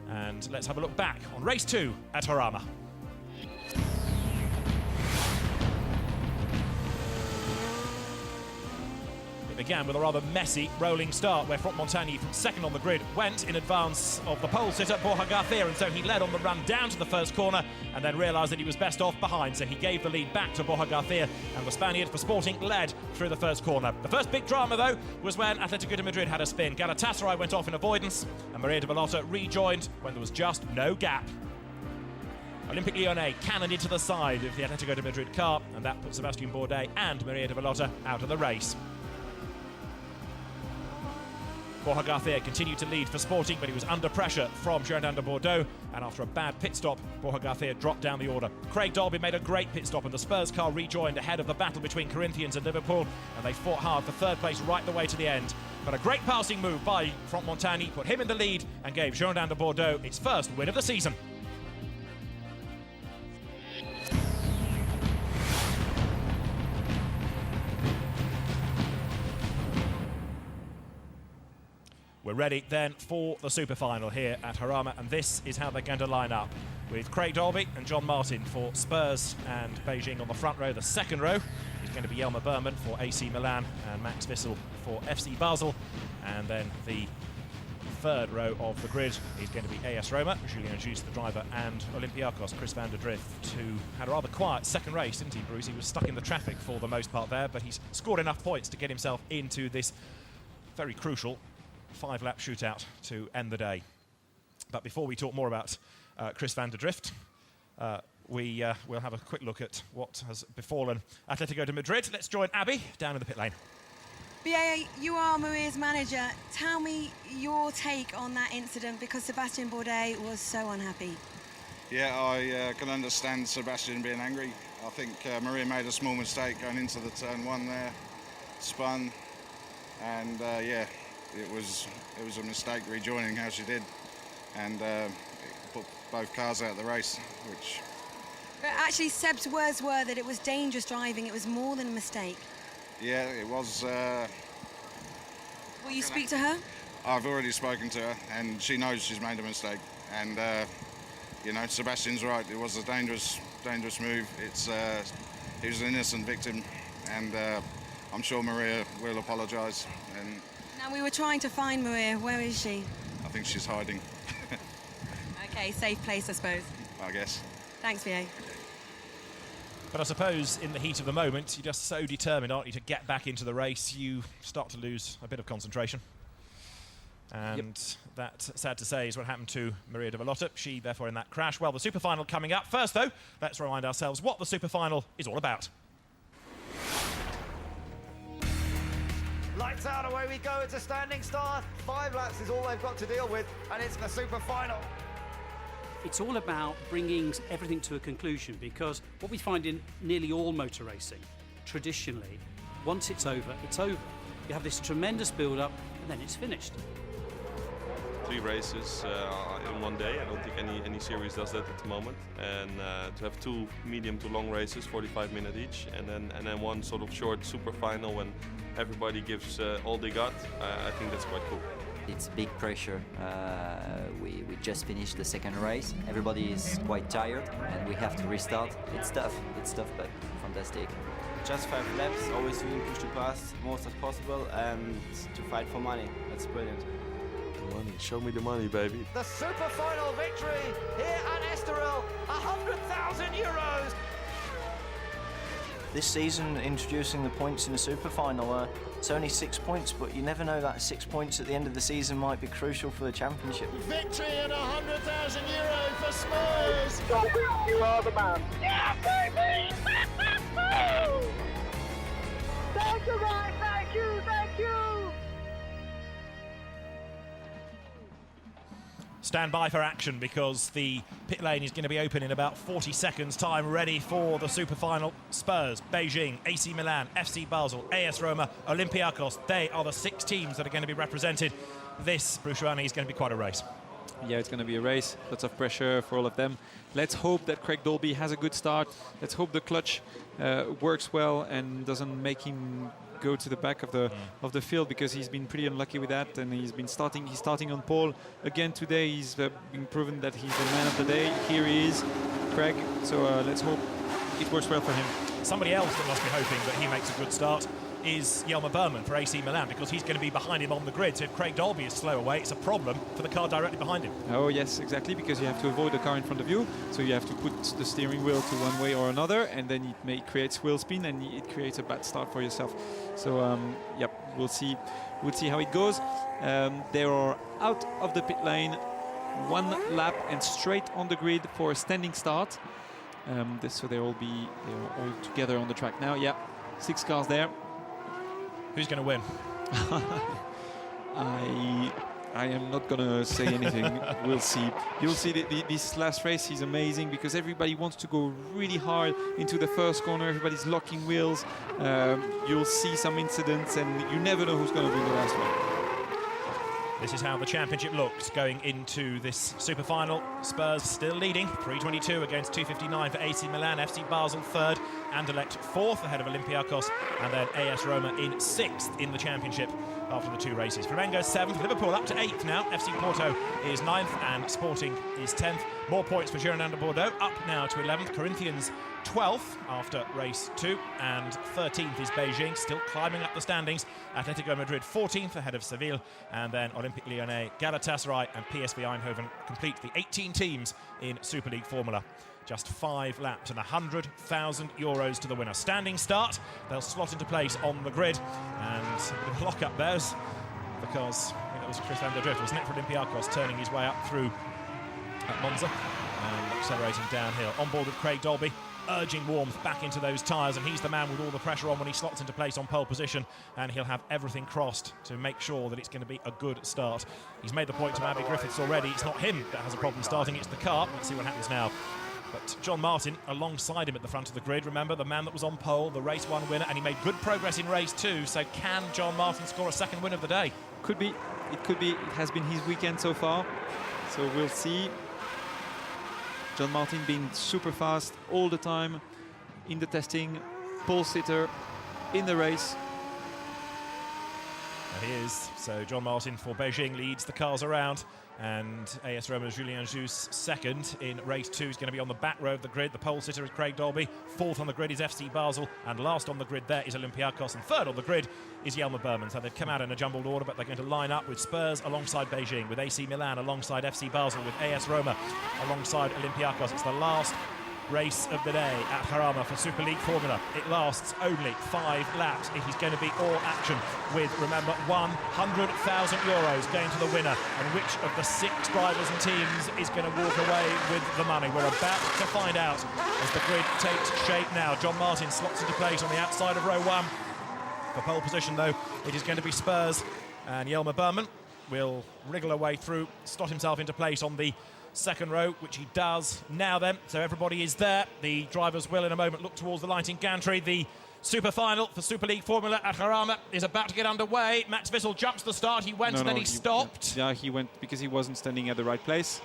And let's have a look back on race 2 at Jarama. Began with a rather messy rolling start where Front Montagny from second on the grid went in advance of the pole sitter Borja Garcia, and so he led on the run down to the first corner and then realised that he was best off behind, so he gave the lead back to Borja Garcia, and the Spaniard for Sporting led through the first corner. The first big drama though was when Atletico de Madrid had a spin. Galatasaray went off in avoidance and Maria de Vallota rejoined when there was just no gap. Olympique Lyonnais cannoned into the side of the Atletico de Madrid car, and that put Sébastien Bourdais and Maria de Vallota out of the race. Borja Garcia continued to lead for Sporting, but he was under pressure from Girondins de Bordeaux, and after a bad pit stop, Borja Garcia dropped down the order. Craig Dolby made a great pit stop, and the Spurs car rejoined ahead of the battle between Corinthians and Liverpool, and they fought hard for third place right the way to the end. But a great passing move by Front Montagny put him in the lead and gave Girondins de Bordeaux its first win of the season. We're ready then for the super final here at Jarama, and this is how they're going to line up, with Craig Dolby and John Martin for Spurs and Beijing on the front row. The second row is going to be Jelmer Berman for AC Milan and Max Wissel for FC Basel, and then the third row of the grid is going to be AS Roma, Julien Juste, the driver, and Olympiacos, Chris van der Drift, who had a rather quiet second race, didn't he, Bruce? He was stuck in the traffic for the most part there, but he's scored enough points to get himself into this very crucial 5-lap shootout to end the day. But before we talk more about Chris van der Drift, we'll have a quick look at what has befallen Atletico de Madrid. Let's join Abby down in the pit lane. BA, you are Maria's manager. Tell me your take on that incident, because Sébastien Bourdais was so unhappy. Yeah, I can understand Sebastian being angry. I think Maria made a small mistake going into the turn 1 there, spun, and yeah, it was a mistake rejoining how she did, and it put both cars out of the race, which... But actually, Seb's words were that it was dangerous driving, it was more than a mistake. Yeah, it was Will you speak to her? I've already spoken to her, and she knows she's made a mistake. And you know, Sebastian's right. It was a dangerous move. He was an innocent victim, and I'm sure Maria will apologise. And Now, we were trying to find Maria. Where is she? I think she's hiding. Okay, safe place, I suppose. I guess. Thanks, VA. But I suppose in the heat of the moment, you're just so determined, aren't you, to get back into the race, you start to lose a bit of concentration. And that, sad to say, is what happened to Maria de Vallota. She, therefore, in that crash. Well, the super final coming up. First, though, let's remind ourselves what the super final is all about. Lights out, away we go. It's a standing start. 5 laps is all they've got to deal with, and it's the super final. It's all about bringing everything to a conclusion, because what we find in nearly all motor racing, traditionally, once it's over, it's over. You have this tremendous build-up, and then it's finished. 3 races in one day. I don't think any series does that at the moment. And to have 2 medium to long races, 45 minutes each, and then one sort of short super final when everybody gives all they got, I think that's quite cool. It's big pressure. We just finished the second race. Everybody is quite tired, and we have to restart. It's tough, but fantastic. Just 5 laps, always doing push to pass, most as possible, and to fight for money. That's brilliant. The money, show me the money, baby. The super final victory here at Estoril, 100,000 euros. This season, introducing the points in the super final, it's only 6 points, but you never know that 6 points at the end of the season might be crucial for the championship. Victory and 100,000 euros for Spurs. You are the man. Yeah, baby! Thank you, guys. Thank you. Thank you. Stand by for action, because the pit lane is going to be open in about 40 seconds time, ready for the super final. Spurs, Beijing, AC Milan, FC Basel, AS Roma, Olympiacos. They are the 6 teams that are going to be represented. This, Bruciani, is going to be quite a race. Yeah, it's going to be a race. Lots of pressure for all of them. Let's hope that Craig Dolby has a good start. Let's hope the clutch works well and doesn't make him go to the back of the field, because he's been pretty unlucky with that, and he's starting on pole again today. He's been proven that he's the man of the day. Here he is, Craig. So let's hope it works well for him. Somebody else that must be hoping that he makes a good start is Jelmer Berman for AC Milan, because he's going to be behind him on the grid. So if Craig Dolby is slow away, it's a problem for the car directly behind him. Oh yes, exactly, because you have to avoid the car in front of you, so you have to put the steering wheel to one way or another, and then it creates wheel spin, and it creates a bad start for yourself. So yep, we'll see how it goes. They are out of the pit lane, 1 lap and straight on the grid for a standing start. So they're all together on the track now. Yeah, 6 cars there. Who's going to win? I am not going to say anything. We'll see. You'll see that this last race is amazing, because everybody wants to go really hard into the first corner. Everybody's locking wheels. You'll see some incidents, and you never know who's going to win the last one. This is how the championship looks going into this super final. Spurs still leading, 322 against 259 for AC Milan. FC Basel 3rd, Anderlecht 4th ahead of Olympiacos, and then AS Roma in 6th in the championship after the 2 races. Flamengo 7th, Liverpool up to 8th now. FC Porto is 9th, and Sporting is 10th. More points for Girondins de Bordeaux, up now to 11th. Corinthians 12th after race 2, and 13th is Beijing, still climbing up the standings. Atletico Madrid 14th ahead of Seville, and then Olympique Lyonnais, Galatasaray and PSV Eindhoven complete the 18 teams in Superleague Formula. Just 5 laps and 100,000 euros to the winner. Standing start, they'll slot into place on the grid, and the lock up theirs, because I think that was Chris van der Drift, wasn't it, for Olympiacos, turning his way up through at Monza and accelerating downhill. On board with Craig Dolby, urging warmth back into those tyres, and he's the man with all the pressure on when he slots into place on pole position, and he'll have everything crossed to make sure that it's going to be a good start. He's made the point to Abby Griffiths already. It's not him that has a problem starting, it's the car. Let's see what happens now. But John Martin alongside him at the front of the grid. Remember, the man that was on pole, the race 1 winner, and he made good progress in race 2. So can John Martin score a 2nd win of the day? Could be. It could be. It has been his weekend so far. So we'll see. John Martin being super fast all the time in the testing, pole sitter in the race. He is. So John Martin for Beijing leads the cars around, and AS Roma's Julien Jousse second in race 2 is going to be on the back row of the grid. The pole sitter is Craig Dolby, fourth on the grid is FC Basel, and last on the grid there is Olympiacos, and third on the grid is Jelmer Berman. So they've come out in a jumbled order, but they're going to line up with Spurs alongside Beijing, with AC Milan alongside FC Basel, with AS Roma alongside Olympiacos. It's the last race of the day at Jarama for Superleague Formula. It lasts only 5 laps. It is going to be all action with, remember, €100,000 going to the winner, and which of the 6 drivers and teams is going to walk away with the money. We're about to find out as the grid takes shape now. John Martin slots into place on the outside of row 1. For pole position, though, it is going to be Spurs, and Jelmer Berman will wriggle away through, slot himself into place on the second row, which he does now then. So everybody is there. The drivers will in a moment look towards the lighting gantry. The super final for Superleague Formula at Jarama is about to get underway. Max Wissel jumps the start. He went and then he stopped. Yeah, he went because he wasn't standing at the right place.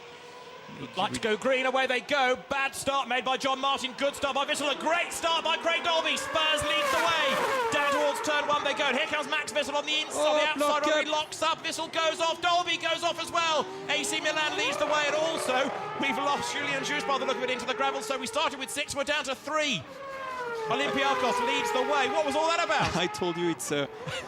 Like to go green, away they go. Bad start made by John Martin, good start by Wissel, a great start by Craig Dolby. Spurs leads the way. Down towards turn 1 they go. And here comes Max Wissel on the inside, on the outside row. He locks up, Wissel goes off, Dolby goes off as well. AC Milan leads the way, and also we've lost Julien Jousse by the look of it into the gravel. So we started with 6, we're down to 3. Olympiacos leads the way. What was all that about? I told you, it's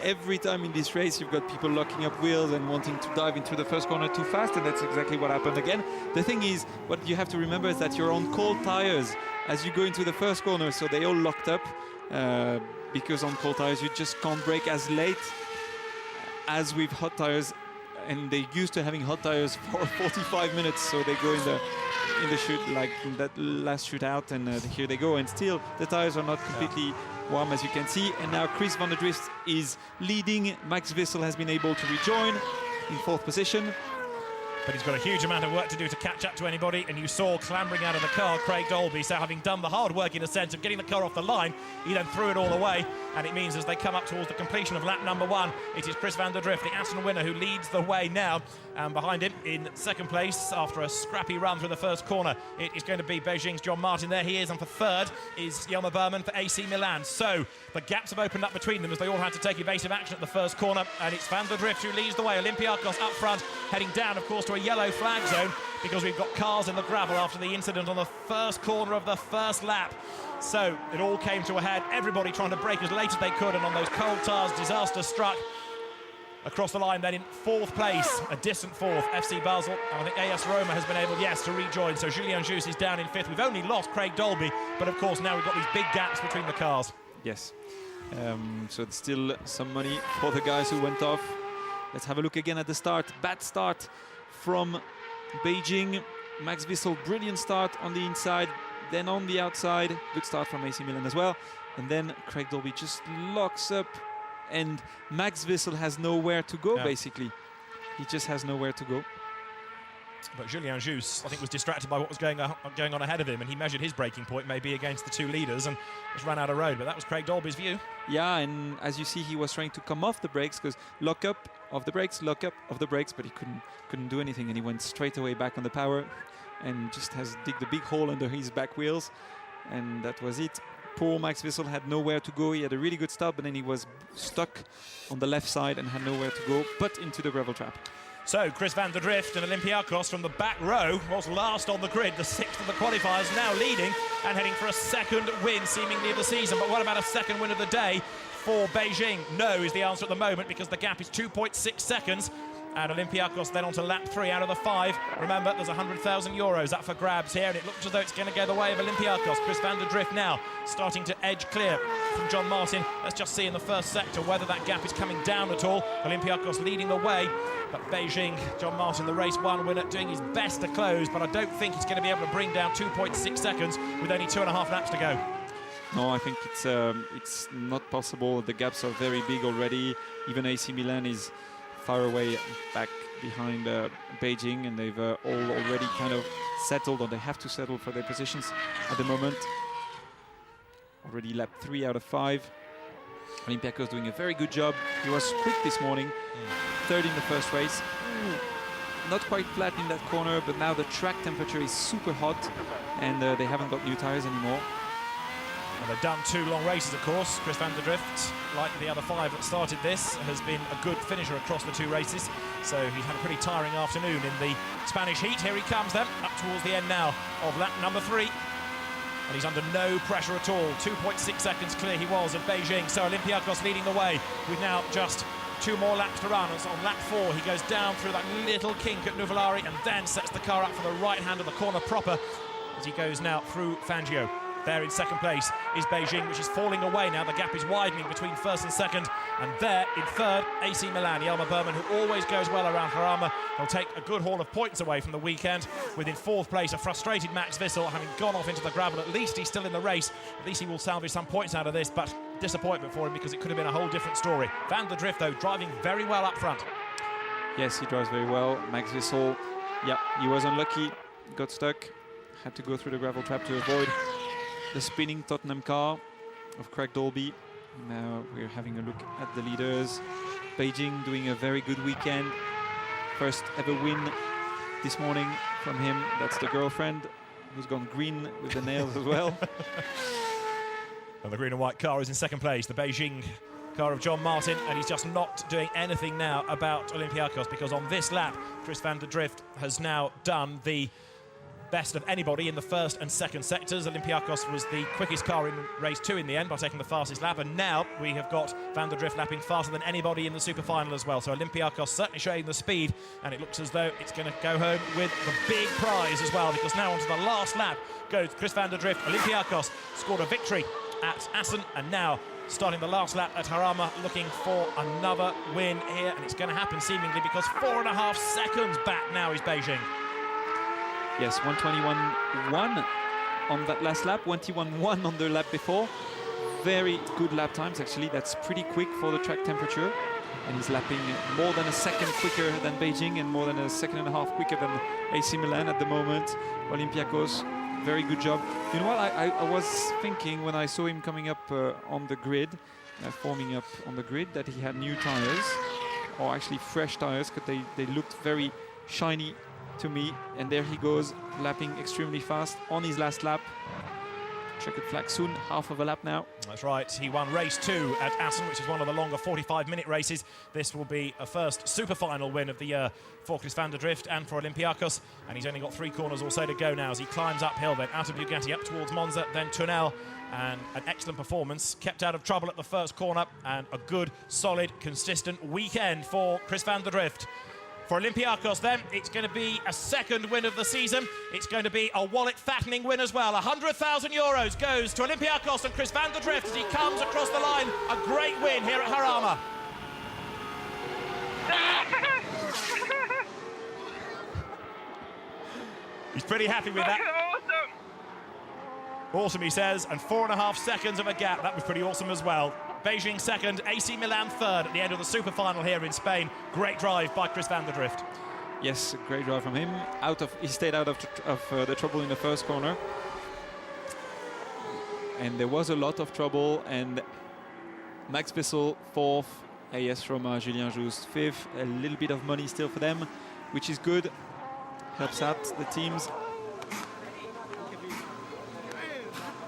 every time in this race you've got people locking up wheels and wanting to dive into the first corner too fast, and that's exactly what happened again. The thing is, what you have to remember is that you're on cold tires as you go into the first corner, so they all locked up because on cold tires you just can't brake as late as with hot tires, and they're used to having hot tires for 45 minutes, so they go in the shoot, like in that last shootout, and here they go, and still the tires are not completely warm, as you can see. And now Chris van der Drift is leading. Max Wissel has been able to rejoin in 4th position. But he's got a huge amount of work to do to catch up to anybody, and you saw clambering out of the car Craig Dolby. So having done the hard work in a sense of getting the car off the line, he then threw it all away, and it means as they come up towards the completion of lap number 1, it is Chris van der Drift, the Aston winner, who leads the way now. And behind him in 2nd place, after a scrappy run through the first corner, it is going to be Beijing's John Martin. There he is, and for 3rd is Jelmer Berman for AC Milan. So the gaps have opened up between them as they all had to take evasive action at the first corner, and it's van der Drift who leads the way. Olympiacos up front, heading down, of course, to a yellow flag zone because we've got cars in the gravel after the incident on the first corner of the first lap. So it all came to a head, everybody trying to brake as late as they could, and on those cold tires, disaster struck. Across the line then in 4th place, a distant 4th, FC Basel. And I think AS Roma has been able, yes, to rejoin. So Julien Jousse is down in 5th. We've only lost Craig Dolby, but of course now we've got these big gaps between the cars. Yes. So it's still some money for the guys who went off. Let's have a look again at the start. Bad start from Beijing. Max Wissel, brilliant start on the inside. Then on the outside, good start from AC Milan as well. And then Craig Dolby just locks up, and Max Wissel has nowhere to go, basically. He just has nowhere to go. But Julien Jousse, I think, was distracted by what was going on ahead of him, and he measured his braking point maybe against the 2 leaders and just ran out of road. But that was Craig Dolby's view. Yeah, and as you see, he was trying to come off the brakes, because lock up of the brakes, lock up of the brakes, but he couldn't do anything, and he went straight away back on the power and just has digged a big hole under his back wheels, and that was it. Poor Max Wissel had nowhere to go. He had a really good start, but then he was stuck on the left side and had nowhere to go but into the gravel trap. So Chris van der Drift and Olympiacos from the back row was last on the grid, the 6th of the qualifiers, now leading and heading for a 2nd win seemingly of the season. But what about a 2nd win of the day for Beijing? No is the answer at the moment, because the gap is 2.6 seconds. And Olympiacos then on to lap 3 out of the 5. Remember, there's €100,000 up for grabs here, and it looks as though it's going to go the way of Olympiacos. Chris van der Drift now starting to edge clear from John Martin. Let's just see in the first sector whether that gap is coming down at all. Olympiacos leading the way, but Beijing, John Martin, the race 1 winner, doing his best to close, but I don't think he's going to be able to bring down 2.6 seconds with only 2.5 laps to go. No, I think it's not possible. The gaps are very big already. Even AC Milan is far away back behind Beijing, and they've all already kind of settled, or they have to settle for their positions at the moment. Already lap 3 out of 5. Olympiacos doing a very good job. He was quick this morning, 3rd in the first race. Not quite flat in that corner, but now the track temperature is super hot, and they haven't got new tires anymore. And they've done 2 long races, of course. Chris van der Drift like the other 5 that started this, has been a good finisher across the 2 races. So he's had a pretty tiring afternoon in the Spanish heat. Here he comes then, up towards the end now of lap number 3. And he's under no pressure at all. 2.6 seconds clear he was at Beijing. So Olympiacos leading the way with now just 2 more laps to run. As on lap 4, he goes down through that little kink at Nuvolari and then sets the car up for the right hand of the corner proper as he goes now through Fangio. There in second place is Beijing, which is falling away now. The gap is widening between first and second. And there in third, AC Milan, Jelmer Berman, who always goes well around Jarama. He'll take a good haul of points away from the weekend. Within fourth place, a frustrated Max Wissel, having gone off into the gravel. At least he's still in the race. At least he will salvage some points out of this, but disappointment for him because it could have been a whole different story. Van der Drift, though, driving very well up front. Yes, he drives very well. Max Wissel, yeah, he was unlucky, got stuck, had to go through the gravel trap to avoid the spinning Tottenham car of Craig Dolby. Now we're having a look at the leaders. Beijing doing a very good weekend. First ever win this morning from him. That's the girlfriend who's gone green with the nails as well. And the green and white car is in second place, the Beijing car of John Martin, and he's just not doing anything now about Olympiacos because on this lap, Chris van der Drift has now done the best of anybody in the first and second sectors. Olympiacos was the quickest car in race 2 in the end by taking the fastest lap, and now we have got Van der Drift lapping faster than anybody in the super final as well. So Olympiacos certainly showing the speed, and it looks as though it's going to go home with the big prize as well, because now onto the last lap goes Chris van der Drift. Olympiacos scored a victory at Assen, and now starting the last lap at Jarama, looking for another win here, and it's going to happen seemingly because 4.5 seconds back now is Beijing. Yes, 1:21.1 on that last lap, 1:21.1 on the lap before. Very good lap times, actually. That's pretty quick for the track temperature. And he's lapping more than a second quicker than Beijing and more than a second and a half quicker than AC Milan at the moment. Olympiacos, very good job. You know what, I was thinking when I saw him coming up on the grid, forming up on the grid, that he had new tires, or actually fresh tires, because they looked very shiny to me. And there he goes, lapping extremely fast on his last lap. Checkered flag soon, half of a lap now. That's right, he won race 2 at Assen, which is one of the longer 45-minute races. This will be a first super final win of the year for Chris van der Drift and for Olympiacos, and he's only got 3 corners or so to go now as he climbs uphill, then out of Bugatti up towards Monza, then Tunnel, and an excellent performance, kept out of trouble at the first corner, and a good, solid, consistent weekend for Chris van der Drift. For Olympiacos then, it's going to be a second win of the season. It's going to be a wallet-fattening win as well. 100,000 euros goes to Olympiacos and Chris van der Drift as he comes across the line. A great win here at Jarama. He's pretty happy with that. Awesome, he says, and 4.5 seconds of a gap. That was pretty awesome as well. Beijing second, AC Milan third at the end of the super final here in Spain. Great drive by Chris van der Drift. Yes, great drive from him. He stayed out of the trouble in the first corner. And there was a lot of trouble, and Max Wissel fourth, AS Roma, Julien Juste fifth. A little bit of money still for them, which is good. Helps out the teams.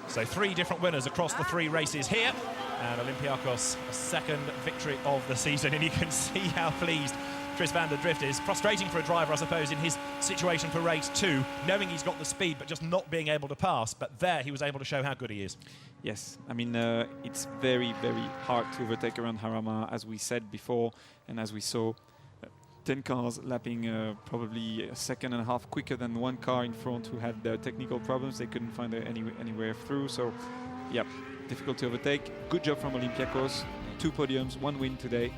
So 3 different winners across the 3 races here. And Olympiacos, a second victory of the season. And you can see how pleased Chris van der Drift is. Frustrating for a driver, I suppose, in his situation for race 2, knowing he's got the speed, but just not being able to pass. But there, he was able to show how good he is. Yes, I mean, it's very, very hard to overtake around Jarama, as we said before, and as we saw. 10 cars lapping probably a second and a half quicker than one car in front who had technical problems. They couldn't find anywhere through. So, yeah, difficult to overtake. Good job from Olympiacos. 2 podiums, 1 win today.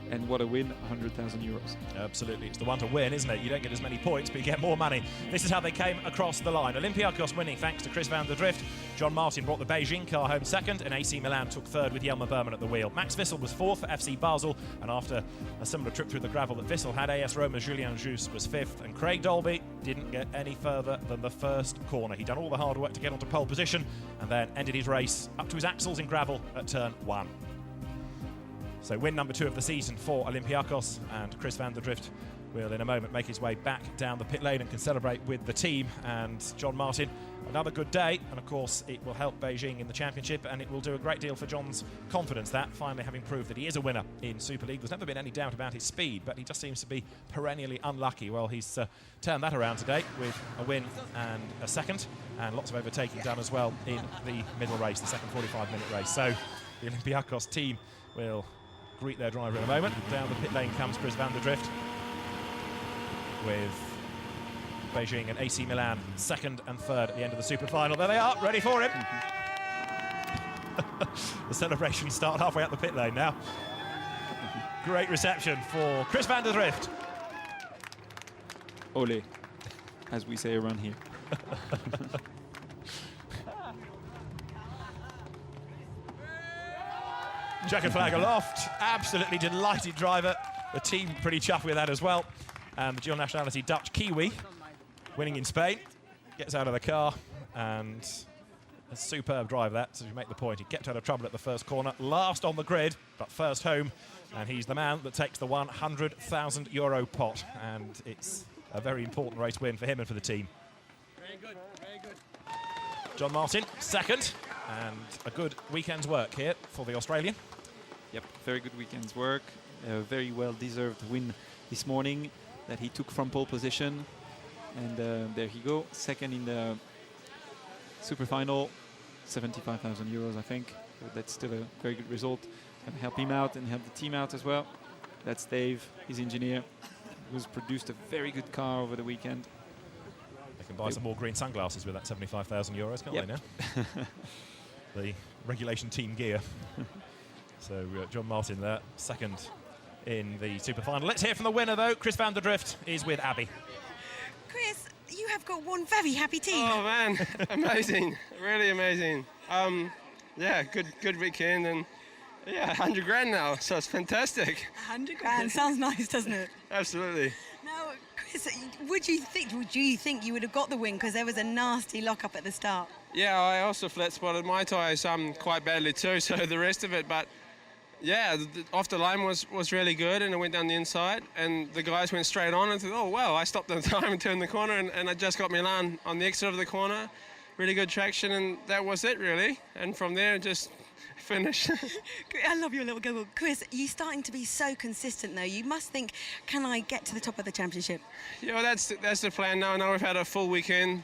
And what a win, 100,000 euros. Absolutely, it's the one to win, isn't it? You don't get as many points, but you get more money. This is how they came across the line. Olympiacos winning thanks to Chris van der Drift. John Martin brought the Beijing car home second, and AC Milan took third with Jelmer Berman at the wheel. Max Wissel was fourth for FC Basel, and after a similar trip through the gravel that Wissel had, AS Roma Julien Juste was fifth, and Craig Dolby didn't get any further than the first corner. He'd done all the hard work to get onto pole position, and then ended his race up to his axles in gravel at turn 1. So win number 2 of the season for Olympiacos, and Chris van der Drift will in a moment make his way back down the pit lane and can celebrate with the team. And John Martin Another good day, and of course it will help Beijing in the championship, and it will do a great deal for John's confidence, that finally having proved that he is a winner in Super League. There's never been any doubt about his speed, but he just seems to be perennially unlucky. Well, he's turned that around today with a win and a second, and lots of overtaking done as well in the middle race, the second 45-minute race. So the Olympiakos team will greet their driver in a moment. Down the pit lane comes Chris van der Drift with Beijing and AC Milan second and third at the end of the super final. There they are, ready for him. The celebrations start halfway up the pit lane now. Great reception for Chris van der Drift. Ole, as we say around here. Checkered flag aloft, absolutely delighted driver. The team pretty chuffed with that as well. And the dual nationality Dutch Kiwi, winning in Spain, gets out of the car, and a superb drive that, to make the point. He kept out of trouble at the first corner, last on the grid, but first home, and he's the man that takes the €100,000 pot, and it's a very important race win for him and for the team. Very good, very good. John Martin, second, and a good weekend's work here for the Australian. Yep, very good weekend's work. A very well-deserved win this morning that he took from pole position. And there he go, second in the super final, €75,000, I think. So that's still a very good result. And help him out and help the team out as well. That's Dave, his engineer, who's produced a very good car over the weekend. They can buy some more green sunglasses with that €75,000, can't they now? The regulation team gear. So John Martin there, second in the super final. Let's hear from the winner though. Chris van der Drift is with Abby. Chris, you have got one very happy team. Oh man, amazing, really amazing. Yeah, good weekend, and yeah, 100 grand now, so it's fantastic. 100 grand, sounds nice, doesn't it? Absolutely. Now, Chris, would you think you would have got the win, because there was a nasty lock-up at the start? Yeah, I also flat spotted my tyres quite badly too, so the rest of it, but yeah, off the line was really good, and it went down the inside, and the guys went straight on, and thought, oh wow, I stopped at the time and turned the corner, and I just got Milan on the exit of the corner. Really good traction, and that was it really. And from there, just finish. I love your little giggle. Chris, you're starting to be so consistent though. You must think, can I get to the top of the championship? Yeah, well, that's the plan now. Now we've had a full weekend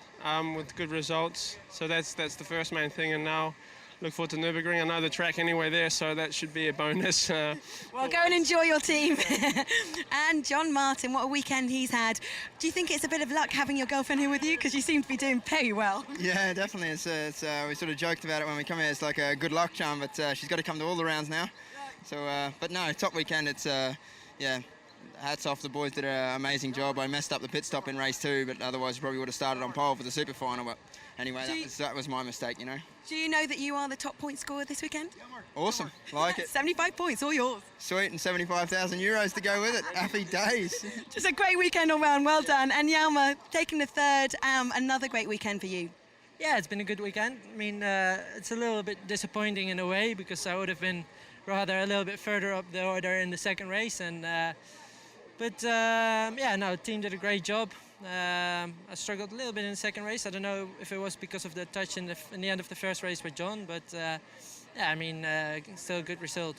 with good results, so that's the first main thing, and now look forward to Nürburgring. I know the track anyway there, so that should be a bonus. Well, go and enjoy your team. And John Martin, what a weekend he's had. Do you think it's a bit of luck having your girlfriend here with you? Because you seem to be doing very well. Yeah, definitely. We sort of joked about it when we come here. It's like a good luck charm, but she's got to come to all the rounds now. So, but no, top weekend. It's yeah. Hats off, the boys did an amazing job. I messed up the pit stop in race 2, but otherwise we probably would have started on pole for the super final. But anyway, that was my mistake, you know. Do you know that you are the top point scorer this weekend? Awesome, like it. 75 points, all yours. Sweet, and €75,000 to go with it. Happy days. Just a great weekend all round, well done. And Jarama, taking the third, another great weekend for you. Yeah, it's been a good weekend. I mean, it's a little bit disappointing in a way, because I would have been rather a little bit further up the order in the second race, and yeah, no, the team did a great job. I struggled a little bit in the second race. I don't know if it was because of the touch in the end of the first race with John, but yeah, I mean, still a good result.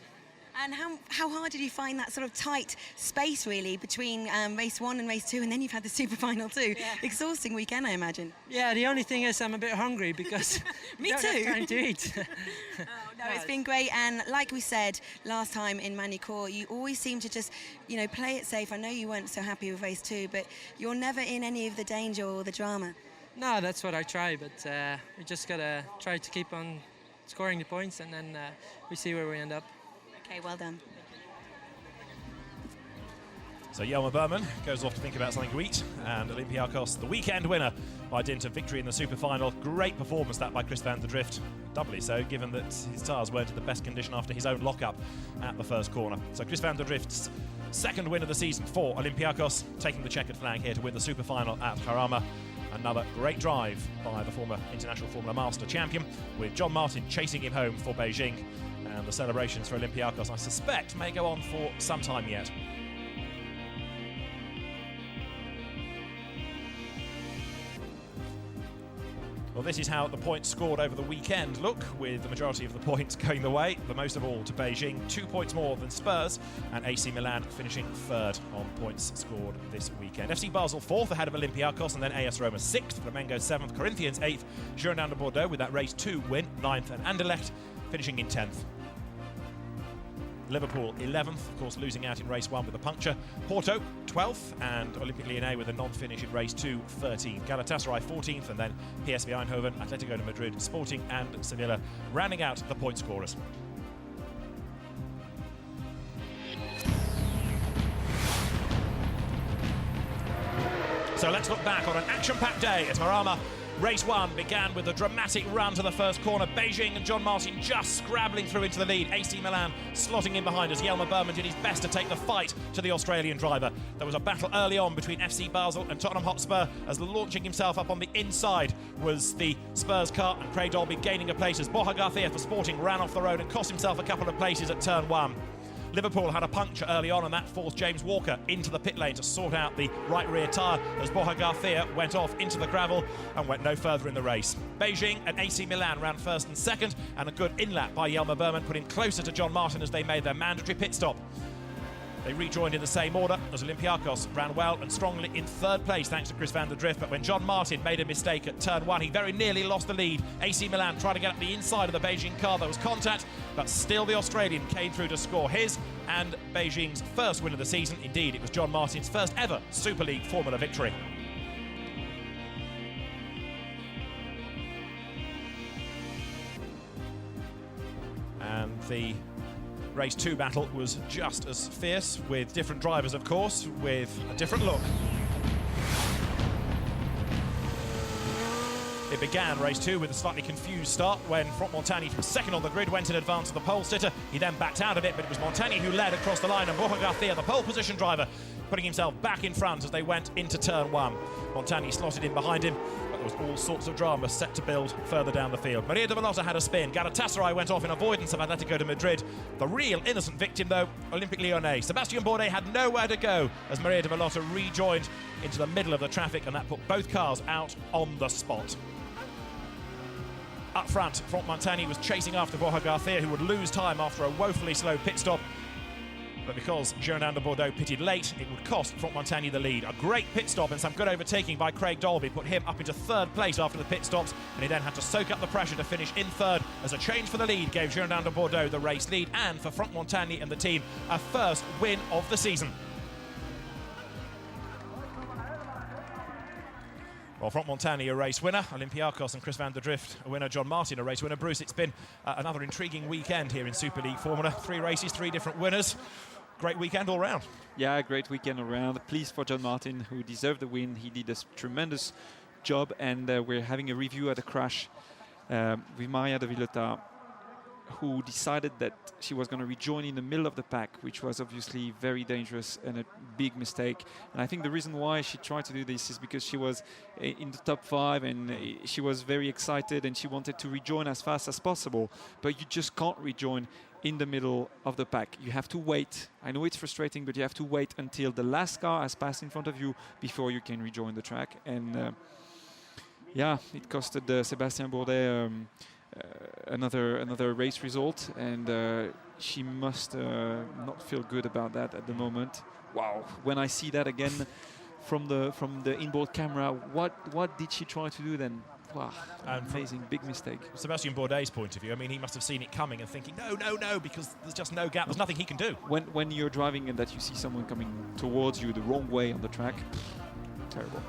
And how hard did you find that sort of tight space, really, between race 1 and race 2, and then you've had the super final too? Yeah. Exhausting weekend, I imagine. Yeah, the only thing is I'm a bit hungry because Me don't too. have time to eat. No, it's been great, and like we said last time in Manicourt, you always seem to just, you know, play it safe. I know you weren't so happy with race 2, but you're never in any of the danger or the drama. No, that's what I try, but we just gotta try to keep on scoring the points, and then we see where we end up. Okay, well done. So Jelmer Berman goes off to think about something to eat, and Olympiakos, the weekend winner by dint of victory in the super final. Great performance that by Chris van der Drift, doubly so given that his tyres weren't in the best condition after his own lock-up at the first corner. So Chris van der Drift's second win of the season for Olympiakos, taking the checkered flag here to win the super final at Jarama. Another great drive by the former International Formula Master champion, with John Martin chasing him home for Beijing. And the celebrations for Olympiakos, I suspect, may go on for some time yet. Well, this is how the points scored over the weekend look, with the majority of the points going the way, the most of all to Beijing, 2 points more than Spurs, and AC Milan finishing third on points scored this weekend. FC Basel 4th ahead of Olympiacos, and then AS Roma 6th, Flamengo 7th, Corinthians 8th, Girondins de Bordeaux with that race 2 win, 9th, and Anderlecht finishing in 10th. Liverpool 11th, of course losing out in race 1 with a puncture. Porto 12th, and Olympique Lyonnais with a non-finish in race 2, 13th. Galatasaray 14th, and then PSV Eindhoven, Atletico de Madrid, Sporting and Sevilla rounding out the point scorers. So let's look back on an action-packed day at Jarama. Race 1 began with a dramatic run to the first corner. Beijing and John Martin just scrabbling through into the lead. AC Milan slotting in behind as Jelmer Berman did his best to take the fight to the Australian driver. There was a battle early on between FC Basel and Tottenham Hotspur, as launching himself up on the inside was the Spurs car, and Craig Dolby gaining a place as Borja Garcia for Sporting ran off the road and cost himself a couple of places at turn 1. Liverpool had a puncture early on, and that forced James Walker into the pit lane to sort out the right rear tyre as Borja Garcia went off into the gravel and went no further in the race. Beijing and AC Milan ran first and second, and a good in-lap by Jelmer Berman put him closer to John Martin as they made their mandatory pit stop. They rejoined in the same order as Olympiacos ran well and strongly in third place thanks to Chris van der Drift, but when John Martin made a mistake at turn 1, he very nearly lost the lead. AC Milan tried to get up the inside of the Beijing car. There was contact, but still the Australian came through to score his and Beijing's first win of the season. Indeed, it was John Martin's first ever Superleague Formula victory. And the Race 2 battle was just as fierce, with different drivers, of course, with a different look. It began race 2 with a slightly confused start when Montagny from second on the grid went in advance of the pole sitter. He then backed out of it, but it was Montagny who led across the line, and Borja Garcia, the pole position driver, putting himself back in front as they went into turn 1. Montagny slotted in behind him, but there was all sorts of drama set to build further down the field. Maria de Vallota had a spin. Galatasaray went off in avoidance of Atletico de Madrid. The real innocent victim, though, Olympique Lyonnais. Sebastien Bourdais had nowhere to go as Maria de Vallota rejoined into the middle of the traffic, and that put both cars out on the spot. Up front, Montagny was chasing after Borja Garcia, who would lose time after a woefully slow pit stop. But because Girondins de Bordeaux pitted late, it would cost Montagny the lead. A great pit stop and some good overtaking by Craig Dolby put him up into third place after the pit stops, and he then had to soak up the pressure to finish in third as a change for the lead gave Girondins de Bordeaux the race lead, and for Montagny and the team, a first win of the season. Well, Montagny a race winner, Olympiacos and Chris van der Drift a winner, John Martin a race winner. Bruce, it's been another intriguing weekend here in Superleague Formula. 3 races, 3 different winners. Great weekend all round. Yeah, great weekend all round. Pleased for John Martin, who deserved the win. He did a tremendous job, and we're having a review at the crash with Maria de Vallota, who decided that she was going to rejoin in the middle of the pack, which was obviously very dangerous and a big mistake. And I think the reason why she tried to do this is because she was in the top 5 and she was very excited and she wanted to rejoin as fast as possible. But you just can't rejoin in the middle of the pack. You have to wait. I know it's frustrating, but you have to wait until the last car has passed in front of you before you can rejoin the track. And yeah, it costed Sebastien Bourdais another race result, and she must not feel good about that at the moment. Wow, when I see that again from the inboard camera, what did she try to do then? Wow, amazing, big mistake. Sebastien Bourdais' point of view, I mean, he must have seen it coming and thinking, no, because there's just no gap, there's nothing he can do. When you're driving and that you see someone coming towards you the wrong way on the track, terrible.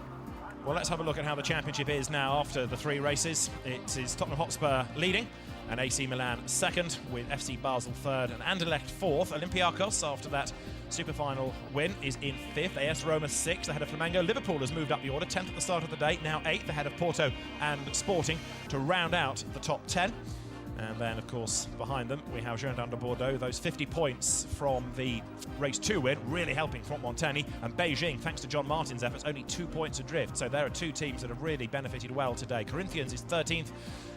Well, let's have a look at how the championship is now after the 3 races. It is Tottenham Hotspur leading and AC Milan second, with FC Basel third and Anderlecht fourth. Olympiacos, after that super final win, is in 5th. AS Roma 6th ahead of Flamengo. Liverpool has moved up the order, 10th at the start of the day, now 8th ahead of Porto and Sporting to round out the top 10. And then, of course, behind them, we have Girondins de Bordeaux. Those 50 points from the race 2 win really helping Montagny. And Beijing, thanks to John Martin's efforts, only 2 points adrift. So there are 2 teams that have really benefited well today. Corinthians is 13th.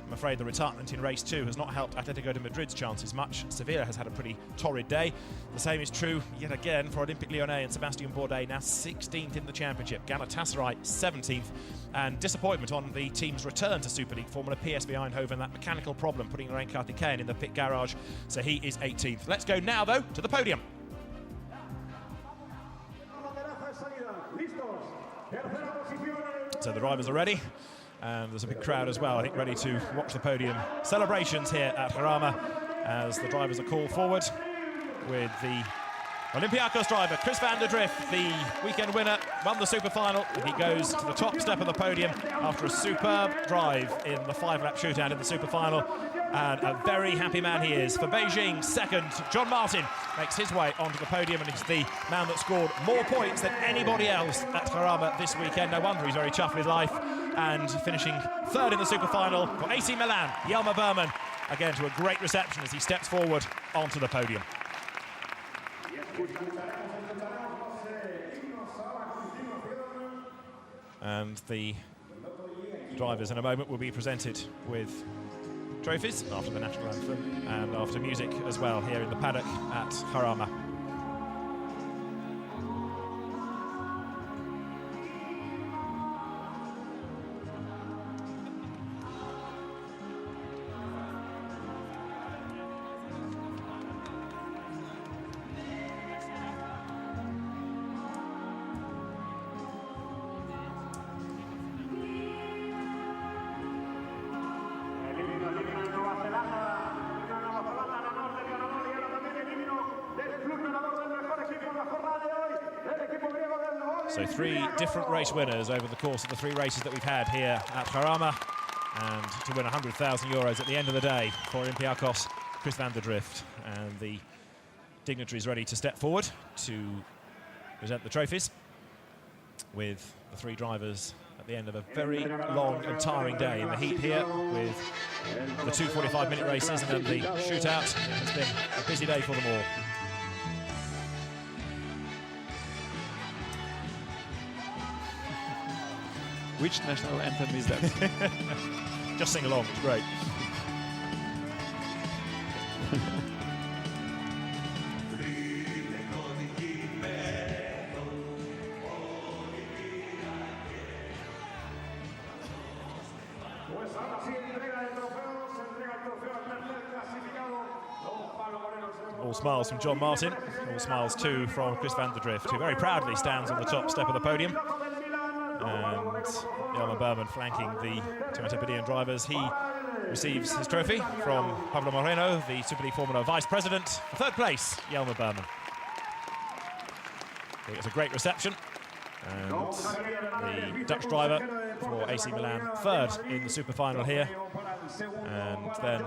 I'm afraid the retirement in race 2 has not helped Atletico de Madrid's chances much. Sevilla has had a pretty torrid day. The same is true yet again for Olympique Lyonnais and Sébastien Bourdais, now 16th in the championship. Galatasaray 17th, and disappointment on the team's return to Superleague Formula. PSV Eindhoven, that mechanical problem putting Lorraine Karthikeyan in the pit garage, so he is 18th. Let's go now though to the podium. So the drivers are ready, and there's a big crowd as well, I think, ready to watch the podium celebrations here at Jarama as the drivers are called forward with the Olympiacos driver, Chris van der Drift, the weekend winner, won the super final, and he goes to the top step of the podium after a superb drive in the 5-lap shootout in the super final. And a very happy man he is. For Beijing, second, John Martin makes his way onto the podium, and he's the man that scored more points than anybody else at Jarama this weekend. No wonder he's very chuffed with life. And finishing third in the super final for AC Milan, Jelmer Berman, again to a great reception as he steps forward onto the podium. And the drivers in a moment will be presented with trophies after the national anthem and after music as well here in the paddock at Jarama. So 3 different race winners over the course of the 3 races that we've had here at Jarama, and to win €100,000 at the end of the day for Olympiacos, Chris van der Drift, and the dignitaries ready to step forward to present the trophies with the 3 drivers at the end of a very long and tiring day in the heat here with the 2 45-minute races and then the shootout. It's been a busy day for them all. Which national anthem is that? Just sing along, it's great. All smiles from John Martin, all smiles too from Chris van der Drift, who very proudly stands on the top step of the podium. And Jelmer Berman flanking the two Antipodean drivers. He receives his trophy from Pablo Moreno, the Superleague Formula Vice President. For third place, Jelmer Berman. So it's a great reception. And the Dutch driver for AC Milan, third in the super final here. And then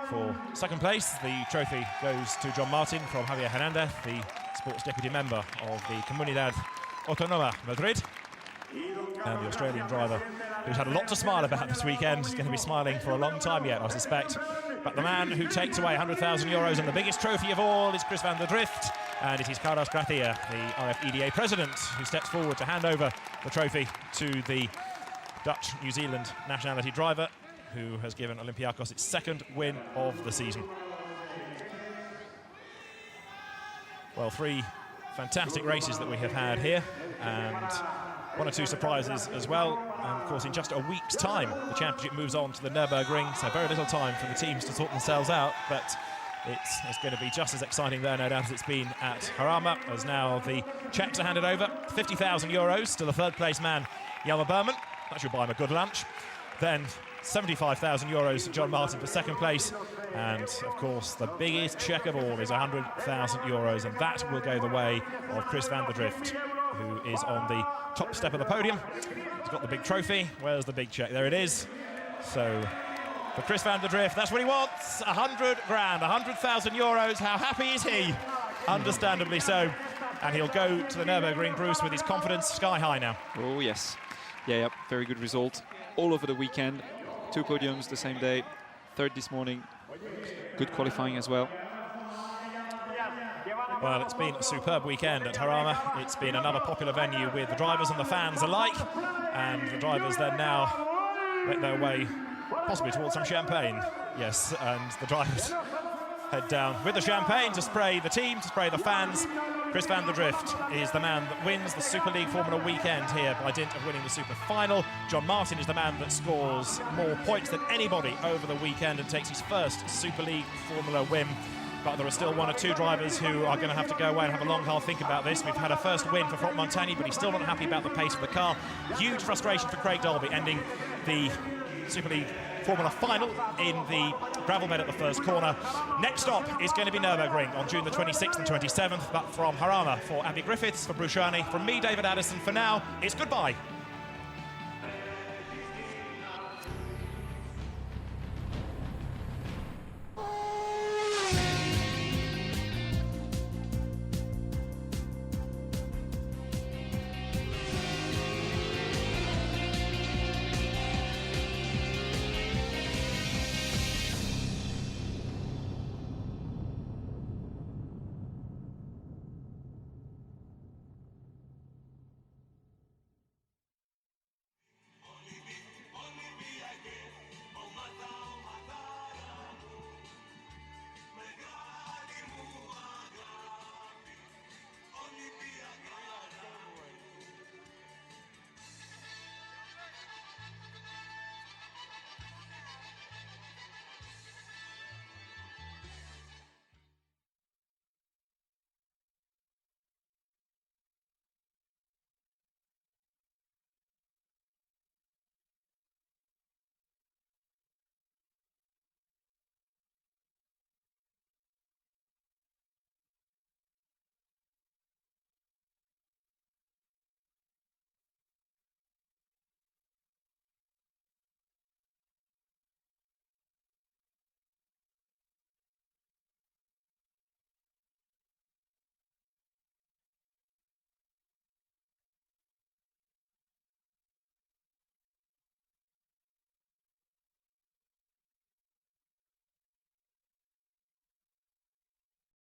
for second place, the trophy goes to John Martin from Javier Hernandez, the sports deputy member of the Comunidad Autónoma Madrid, and the Australian driver who's had a lot to smile about this weekend. Is going to be smiling for a long time yet, I suspect. But the man who takes away €100,000 and the biggest trophy of all is Chris van der Drift, and it is Carlos Gracia, the RFEDA president, who steps forward to hand over the trophy to the Dutch-New Zealand nationality driver, who has given Olympiacos its second win of the season. Well, 3 fantastic races that we have had here, and 1 or 2 surprises as well. And of course, in just a week's time, the championship moves on to the Nürburgring, so very little time for the teams to sort themselves out, but it's going to be just as exciting there, no doubt, as it's been at Jarama, as now the checks are handed over. €50,000 to the third place man, Jelmer Berman. That should buy him a good lunch. Then €75,000 to John Martin for second place, and of course the biggest cheque of all is €100,000, and that will go the way of Chris van der Drift, who is on the top step of the podium. He's got the big trophy. Where's the big cheque? There it is. So for Chris van der Drift, that's what he wants, 100 grand, €100,000. How happy is he? Understandably so. And he'll go to the Nürburgring, Bruce, with his confidence sky high now. Oh yes, yeah, very good result all over the weekend. 2 podiums the same day, third this morning, good qualifying as well. Well, it's been a superb weekend at Jarama. It's been another popular venue with the drivers and the fans alike, and the drivers then now make their way possibly towards some champagne. Yes, and the drivers head down with the champagne to spray the team, to spray the fans. Chris van der Drift is the man that wins the Superleague Formula weekend here by dint of winning the Super Final. John Martin is the man that scores more points than anybody over the weekend and takes his first Superleague Formula win. But there are still one or two drivers who are going to have to go away and have a long, hard think about this. We've had a first win for Franck Montagny, but he's still not happy about the pace of the car. Huge frustration for Craig Dolby, ending the Superleague Formula final in the gravel bed at the first corner. Next stop is going to be Nürburgring on June the 26th and 27th. But from Jarama, for Abby Griffiths, for Bruciani, from me, David Addison, for now, it's goodbye.